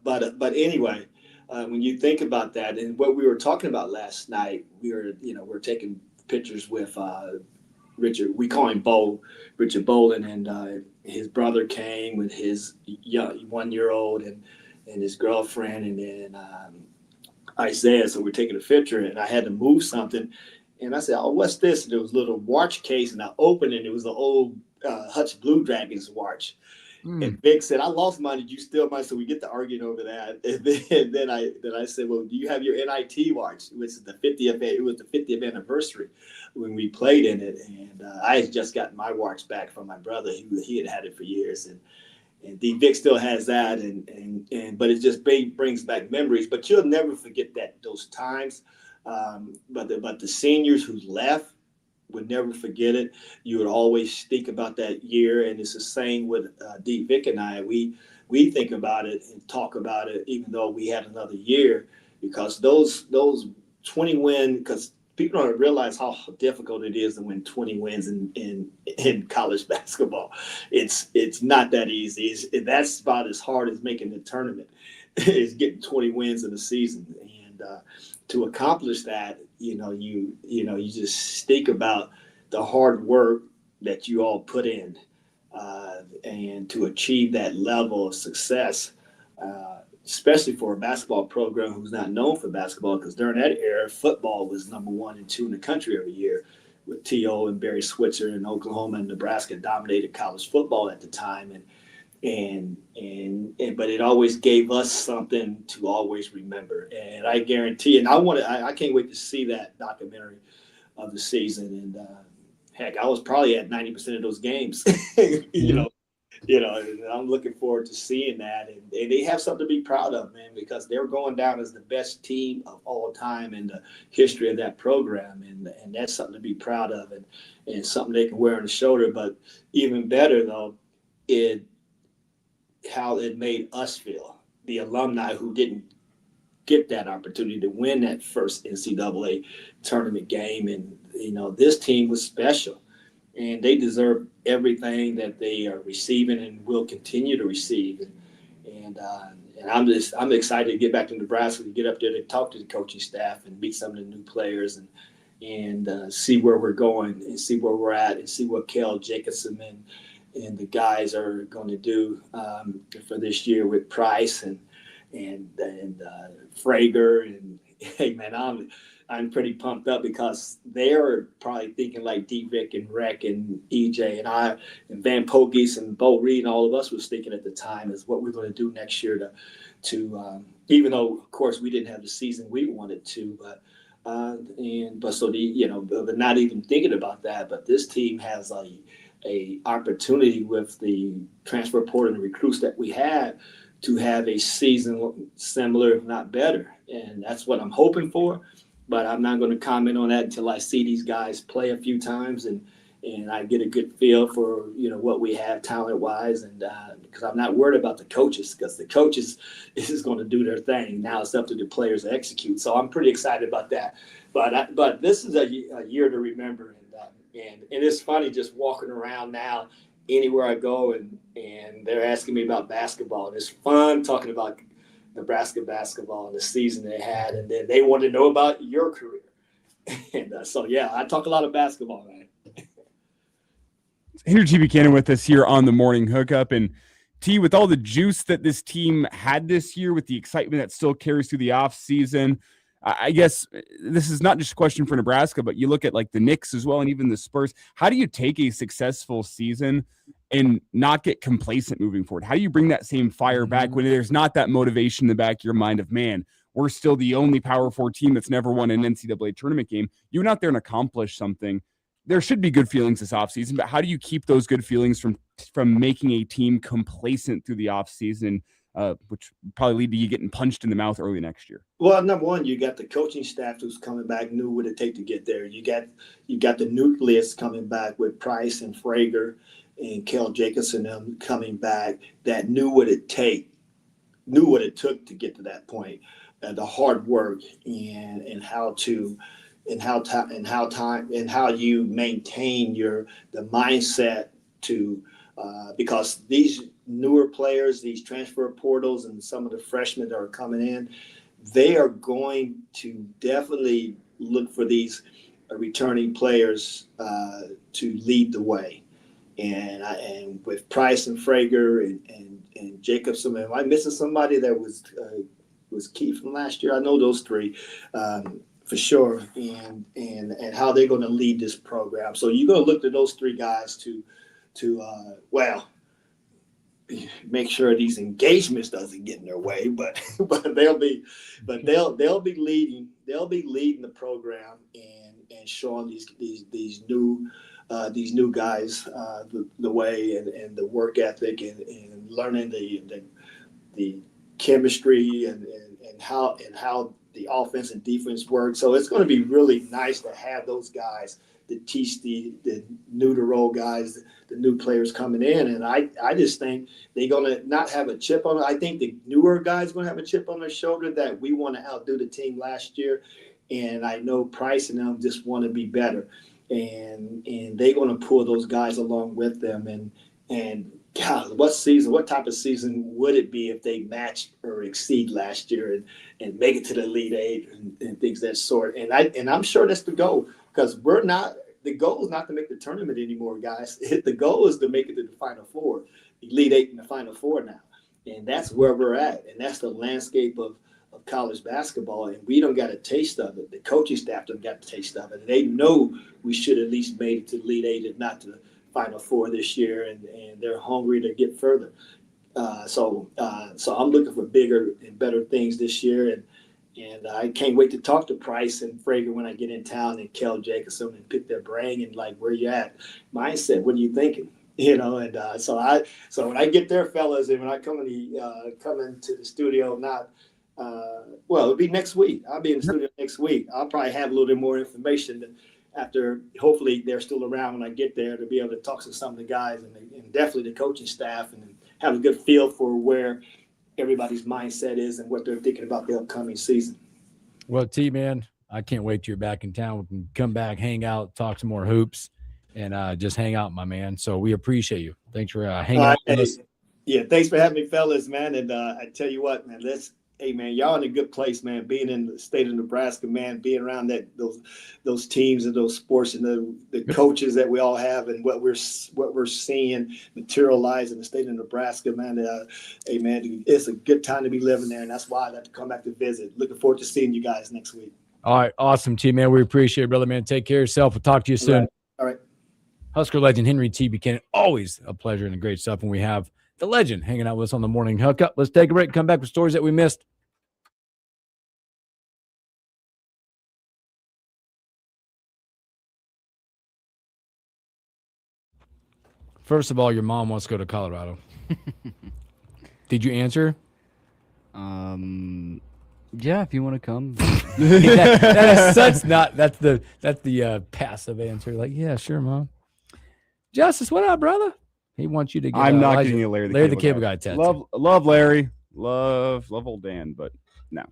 But anyway, when you think about that and what we were talking about last night, we're taking pictures with Richard. We call him Richard Boland, and his brother came with his 1-year-old and his girlfriend, and then Isaiah. So we're taking a picture, and I had to move something, and I said, "Oh, what's this?" And there was a little watch case, and I opened it, and it was the old Hutch Blue Dragons watch. And Vic said, "I lost mine. Did you steal mine?" So we get to arguing over that. And then I said, "Well, do you have your NIT watch?" Which is the 50th. It was the 50th anniversary when we played in it, and I had just got my watch back from my brother. He had it for years, and D. Vic still has that, but it just brings back memories. But you'll never forget those times. But the seniors who left would never forget it. You would always think about that year, and it's the same with D. Vic and I. We think about it and talk about it, even though we had another year, because those 20 wins. Because people don't realize how difficult it is to win 20 wins in college basketball. It's not that easy. That's about as hard as making the tournament. Is getting 20 wins in a season, and to accomplish that, you just think about the hard work that you all put in, and to achieve that level of success, especially for a basketball program who's not known for basketball, because during that era, football was number 1 and 2 in the country every year, with T.O. and Barry Switzer, and Oklahoma and Nebraska dominated college football at the time, but it always gave us something to always remember. And I guarantee, and I can't wait to see that documentary of the season. And heck, I was probably at 90% of those games. And I'm looking forward to seeing that. And they have something to be proud of, man, because they're going down as the best team of all time in the history of that program. And that's something to be proud of, and something they can wear on the shoulder. But even better, though, how it made us feel, the alumni who didn't get that opportunity to win that first NCAA tournament game. And, this team was special, and they deserve everything that they are receiving and will continue to receive. And I'm excited to get back to Nebraska, to get up there to talk to the coaching staff and meet some of the new players and see where we're going and see where we're at and see what Kel Jacobson and the guys are going to do for this year with Price and Frager. And hey, man, I'm pretty pumped up, because they're probably thinking like D. Vic and Rec and EJ and I and Van Pogies and Bo Reed and all of us was thinking at the time is what we're going to do next year to even though of course we didn't have the season we wanted to, but not even thinking about that. But this team has a opportunity with the transfer portal and recruits that we had to have a season similar, if not better. And that's what I'm hoping for. But I'm not going to comment on that until I see these guys play a few times and I get a good feel for, what we have talent-wise. And because I'm not worried about the coaches, because the coaches is going to do their thing. Now it's up to the players to execute. So I'm pretty excited about that. But this is a year to remember. And it's funny just walking around now anywhere I go and they're asking me about basketball. And it's fun talking about Nebraska basketball and the season they had. And then they want to know about your career. And I talk a lot of basketball, man. Henry T. Buchanan with us here on the Morning Hookup. And T, with all the juice that this team had this year, with the excitement that still carries through the offseason, I guess this is not just a question for Nebraska, but you look at like the Knicks as well and even the Spurs. How do you take a successful season and not get complacent moving forward? How do you bring that same fire back when there's not that motivation in the back of your mind of, man, we're still the only Power 4 team that's never won an NCAA tournament game? You went out there and accomplished something. There should be good feelings this offseason, but how do you keep those good feelings from making a team complacent through the offseason, which probably lead to you getting punched in the mouth early next year? Well, number one, you got the coaching staff who's coming back, knew what it take to get there. You got the nucleus coming back with Price and Frager and Kel Jacobson them coming back that knew what it took to get to that point. The hard work and how you maintain the mindset to because these newer players, these transfer portals, and some of the freshmen that are coming in, they are going to definitely look for these returning players to lead the way. And with Price and Frager and Jacobson, am I missing somebody that was key from last year? I know those three for sure, and how they're going to lead this program. So you're going to look to those three guys to make sure these engagements doesn't get in their way, but they'll be leading the program and showing these new guys the way and the work ethic and learning the chemistry and how the offense and defense work. So it's going to be really nice to have those guys to teach the new to roll guys, the new players coming in. And I just think they're going to not have a chip on it. I think the newer guys going to have a chip on their shoulder that we want to outdo the team last year. And I know Price and them just want to be better. And they're going to pull those guys along with them. And God, what type of season would it be if they match or exceed last year and make it to the Elite Eight and things of that sort? And I'm sure that's the goal, because the goal is not to make the tournament anymore, guys. The goal is to make it to the Final Four, Elite Eight and the Final Four now. And that's where we're at. And that's the landscape of college basketball. And we don't got a taste of it. The coaching staff don't got a taste of it. And they know we should at least made it to the Elite Eight, if not to the Final Four this year, and they're hungry to get further. So I'm looking for bigger and better things this year, and I can't wait to talk to Price and Frager when I get in town, and Kel Jacobson, and pick their brain and like, where you at, mindset, what are you thinking, And so when I get there, fellas, and when I come into the studio, it'll be next week. I'll be in the studio next week. I'll probably have a little bit more information after, hopefully they're still around when I get there, to be able to talk to some of the guys and definitely the coaching staff, and have a good feel for where everybody's mindset is and what they're thinking about the upcoming season. Well, T, man, I can't wait till you're back in town. We can come back, hang out, talk some more hoops, and just hang out, my man. So we appreciate you. Thanks for hanging out with us. Yeah, thanks for having me, fellas, man. And I tell you what, man, hey, man, y'all in a good place, man. Being in the state of Nebraska, man, being around those teams and those sports and the coaches that we all have, and what we're seeing materialize in the state of Nebraska, man. Hey, man, it's a good time to be living there, and that's why I'd like to come back to visit. Looking forward to seeing you guys next week. All right, awesome, T, man. We appreciate it, brother, man. Take care of yourself. We'll talk to you soon. All right. Husker legend Henry T. Buchanan, always a pleasure and a great stuff when we have the legend hanging out with us on the Morning Hookup. Let's take a break and come back with stories that we missed. First of all, your mom wants to go to Colorado. Did you answer? Yeah, if you want to come. That's the passive answer. Like, yeah, sure, Mom. Justice, what up, brother? He wants you to get. I'm not getting you Larry the Cable Guy tattoo. Love Larry. Love old Dan, but no.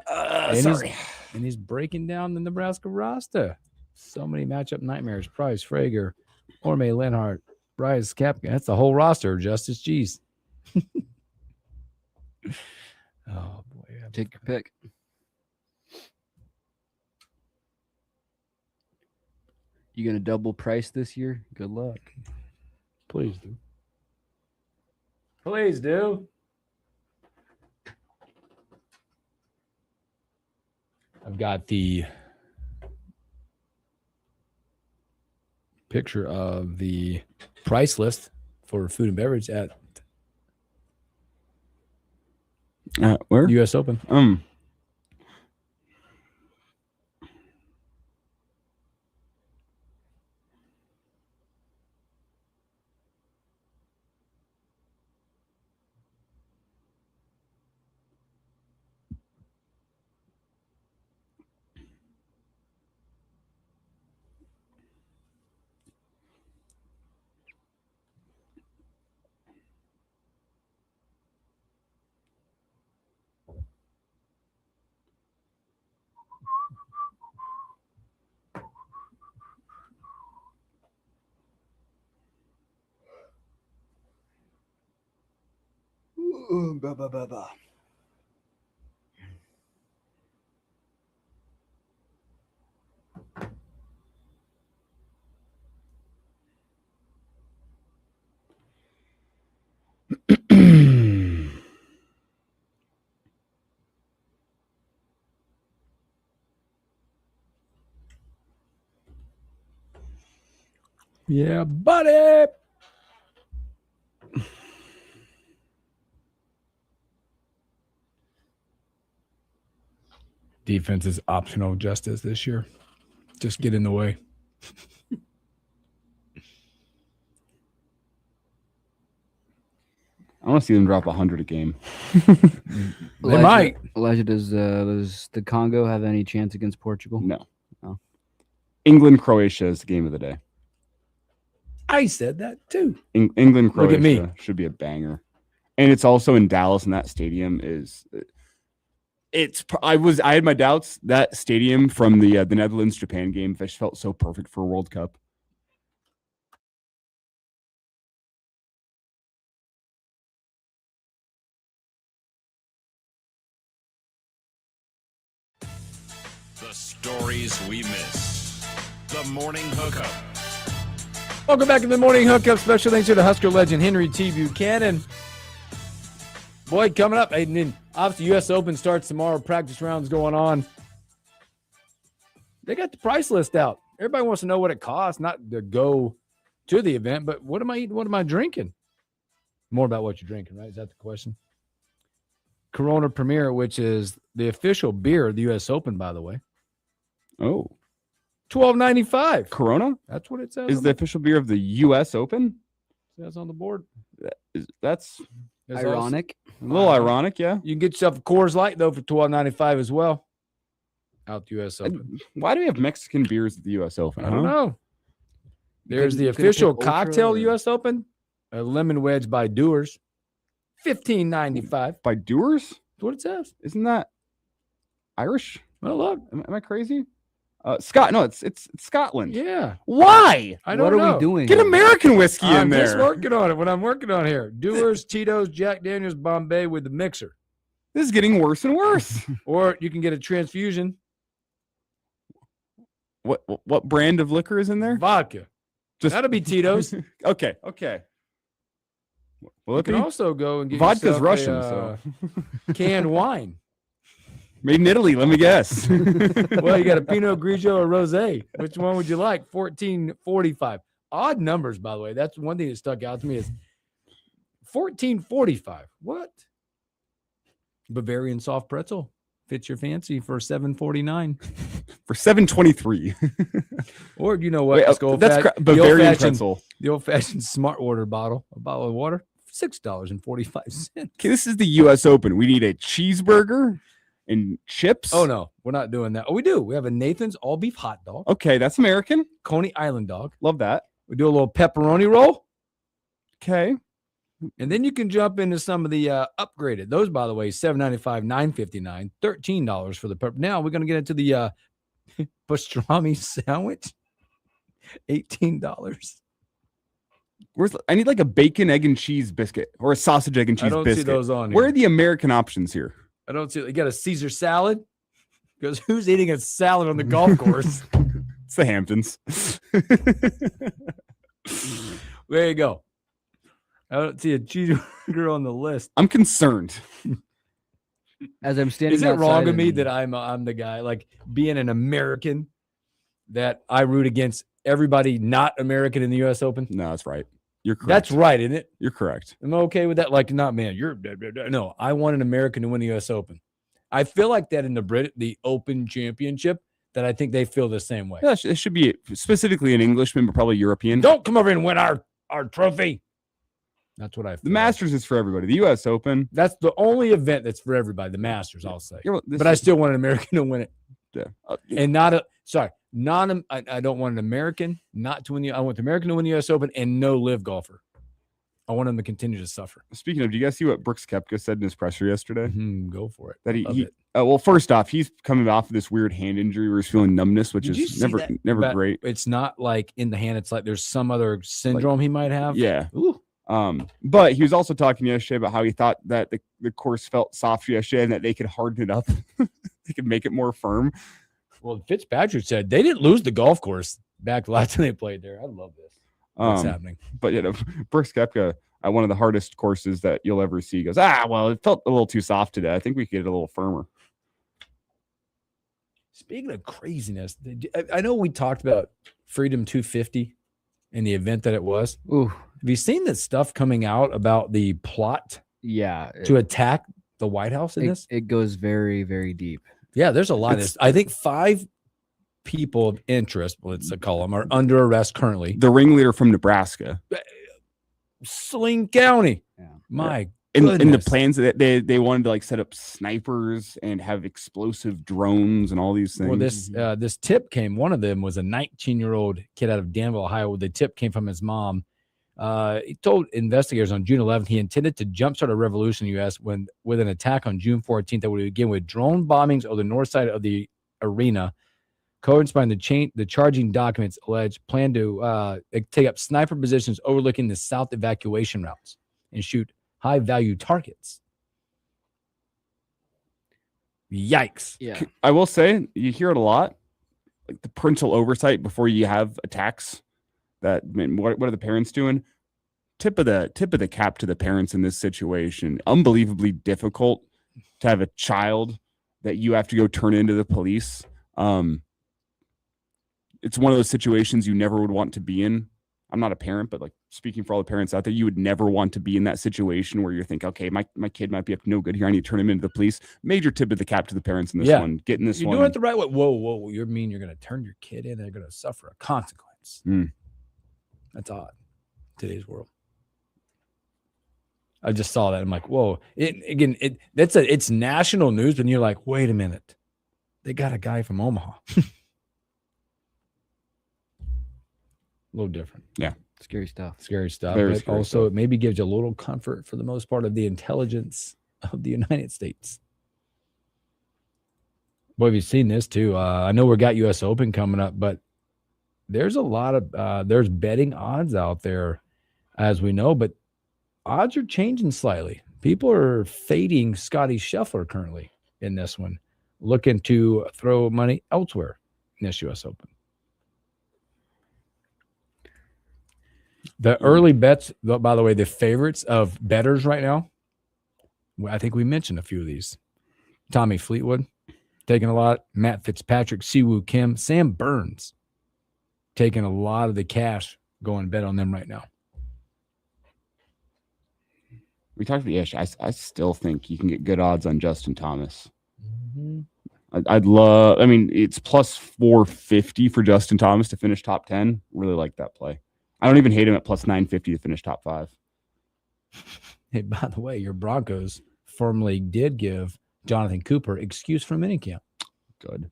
Sorry. And he's breaking down the Nebraska roster. So many matchup nightmares. Price, Frager, Orme, Lenhart, Bryce, Kapka. That's the whole roster, Justice. Jeez. Oh, boy. Take your pick. You gonna double price this year? Good luck. Please do. Please do. I've got the picture of the price list for food and beverage at where? U.S. Open. Yeah, buddy. Defense is optional justice this year. Just get in the way. I want to see them drop 100 a game. They might. Elijah, does the Congo have any chance against Portugal? No. Oh. England, Croatia is the game of the day. I said that too. England, Look at me. Croatia should be a banger. And it's also in Dallas, and that stadium is. I had my doubts. That stadium from the Netherlands Japan game just felt so perfect for a World Cup. The stories we miss. The Morning Hookup. Welcome back to the Morning Hookup. Special thanks to the Husker legend Henry T. Buchanan. Boy, coming up, and then obviously U.S. Open starts tomorrow. Practice rounds going on. They got the price list out. Everybody wants to know what it costs, not to go to the event, but what am I eating? What am I drinking? More about what you're drinking, right? Is that the question? Corona Premier, which is the official beer of the U.S. Open, by the way. Oh. $12.95. Corona? That's what it says. Is the official beer of the U.S. Open? That's on the board. That's ironic. A little ironic, yeah. You can get yourself a Coors Light, though, for $12.95 as well. Out the U.S. Open. Why do we have Mexican beers at the U.S. Open? I don't know. There's the official cocktail U.S. Open, a lemon wedge by Dewar's, $15.95. By Dewar's? That's what it says. Isn't that Irish? Well, look. Am I crazy? No, it's Scotland. Yeah. Why? I don't know. What are we doing? Get American whiskey in there. I'm just working on it. What I'm working on here. Dewar's, Tito's, Jack Daniels, Bombay with the mixer. This is getting worse and worse. Or you can get a transfusion. What brand of liquor is in there? Vodka. That'll be Tito's. Okay. Well, you can also go and get vodka's yourself Russian, so canned wine. Made in Italy, let me guess. Well, you got a Pinot Grigio or Rosé. Which one would you like? $14.45. Odd numbers, by the way. That's one thing that stuck out to me is $14.45. What? Bavarian soft pretzel fits your fancy for $7.49. For $7.23. Or you know what? Wait, Let's go Bavarian pretzel. The old-fashioned Smart Water bottle, a bottle of water, $6.45. Okay, this is the U.S. Open. We need a cheeseburger and chips. Oh, no. We're not doing that. Oh, we do. We have a Nathan's all-beef hot dog. Okay, that's American. Coney Island dog. Love that. We do a little pepperoni roll. Okay. And then you can jump into some of the upgraded. Those, by the way, $7.95, $9.59, $13 for the pepper. Now we're going to get into the pastrami sandwich. $18. I need like a bacon, egg, and cheese biscuit or a sausage, egg, and cheese biscuit. I don't see those on here. Where are the American options here? I don't see. You got a Caesar salad because who's eating a salad on the golf course? It's the Hamptons. There you go. I don't see a cheeseburger on the list. I'm concerned. As I'm standing, Is it wrong of me outside that I'm the guy, like being an American, that I root against everybody not American in the U.S. Open? No, that's right. You're correct. That's right, isn't it? You're correct. Am I okay with that? Like, not man. No. I want an American to win the U.S. Open. I feel like that in the Open Championship. That I think they feel the same way. Yeah, it should be specifically an Englishman, but probably European. Don't come over and win our trophy. That's what I feel. The Masters is for everybody. The U.S. Open. That's the only event that's for everybody. The Masters, I'll say. Yeah, well, but I still want an American to win it. Yeah. And not a I don't want an American not to win I want the American to win the U.S. Open and no live golfer. I want him to continue to suffer. Speaking of, do you guys see what Brooks Koepka said in his presser yesterday? Go for it. That well, first off, he's coming off of this weird hand injury where he's feeling numbness, which is never great. It's not like in the hand. It's like there's some other syndrome he might have. Yeah. Ooh. But he was also talking yesterday about how he thought that the course felt soft yesterday and that they could harden it up. They could make it more firm. Well, Fitzpatrick said they didn't lose the golf course back the last time they played there. I love this. What's happening? But Brooks Koepka at one of the hardest courses that you'll ever see goes, well, it felt a little too soft today. I think we could get it a little firmer. Speaking of craziness, I know we talked about Freedom 250 and the event that it was. Ooh. Have you seen the stuff coming out about the plot? Yeah. To attack the White House in this? It goes very, very deep. Yeah, there's a lot of this. I think 5 people of interest, let's call them, are under arrest currently. The ringleader from Nebraska. Saline County. Yeah. My in the plans that they wanted to like set up snipers and have explosive drones and all these things. Well, this tip came. One of them was a 19-year-old kid out of Danville, Ohio. The tip came from his mom. He told investigators on June 11th he intended to jumpstart a revolution in the U.S. with an attack on June 14th that would begin with drone bombings of the north side of the arena. Coinciding the charging documents alleged plan to take up sniper positions overlooking the south evacuation routes and shoot high-value targets. Yikes. Yeah. I will say, you hear it a lot, like the parental oversight before you have attacks. That, I mean, what are the parents doing? Tip of the cap to the parents in this situation. Unbelievably difficult to have a child that you have to go turn into the police. It's one of those situations you never would want to be in. I'm not a parent, but like speaking for all the parents out there, you would never want to be in that situation where you think, okay, my kid might be up to no good here. I need to turn him into the police. Major tip of the cap to the parents in this one. Getting this you're one. Doing it the right way. Whoa. You mean you're going to turn your kid in and they're going to suffer a consequence. That's odd. Today's world. I just saw that. I'm like, whoa. It's national news, but you're like, wait a minute. They got a guy from Omaha. A little different. Yeah. Scary stuff. Very scary also, stuff. it maybe gives you a little comfort for the most part of the intelligence of the United States. Boy, have you seen this too? I know we got U.S. Open coming up, but there's a lot of there's betting odds out there, as we know, but odds are changing slightly. People are fading Scotty Scheffler currently in this one, looking to throw money elsewhere in this U.S. Open. The early bets, by the way, the favorites of bettors right now, I think we mentioned a few of these. Tommy Fleetwood taking a lot. Matt Fitzpatrick, Siwoo Kim, Sam Burns taking a lot of the cash going bet on them right now. We talked about the issue. I still think you can get good odds on Justin Thomas. I'd love, I mean, it's plus 450 for Justin Thomas to finish top 10. Really like that play. I don't even hate him at plus 950 to finish top 5. Hey, by the way, your Broncos formally did give Jonathan Cooper excuse from minicamp. Good.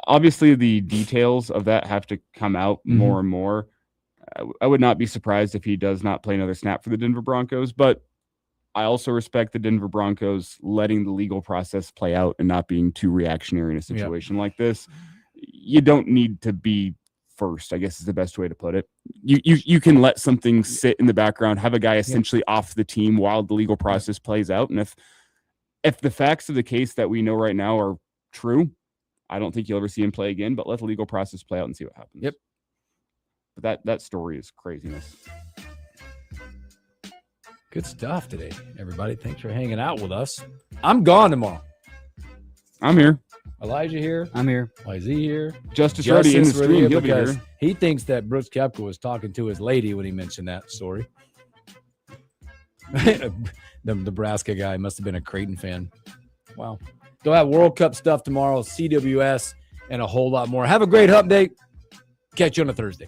Obviously, the details of that have to come out more and more. I would not be surprised if he does not play another snap for the Denver Broncos, but I also respect the Denver Broncos letting the legal process play out and not being too reactionary in a situation like this. You don't need to be first, I guess is the best way to put it. You can let something sit in the background, have a guy essentially off the team while the legal process plays out. And if the facts of the case that we know right now are true, I don't think you'll ever see him play again, but let the legal process play out and see what happens. Yep. But that story is craziness. Good stuff today, everybody. Thanks for hanging out with us. I'm gone tomorrow. I'm here. Elijah here. I'm here. YZ here. Justice already in the stream. He'll be because here. he thinks that Brooks Koepka was talking to his lady when he mentioned that story. The Nebraska guy must have been a Creighton fan. Wow. They'll have World Cup stuff tomorrow, CWS, and a whole lot more. Have a great Hump Day. Catch you on a Thursday.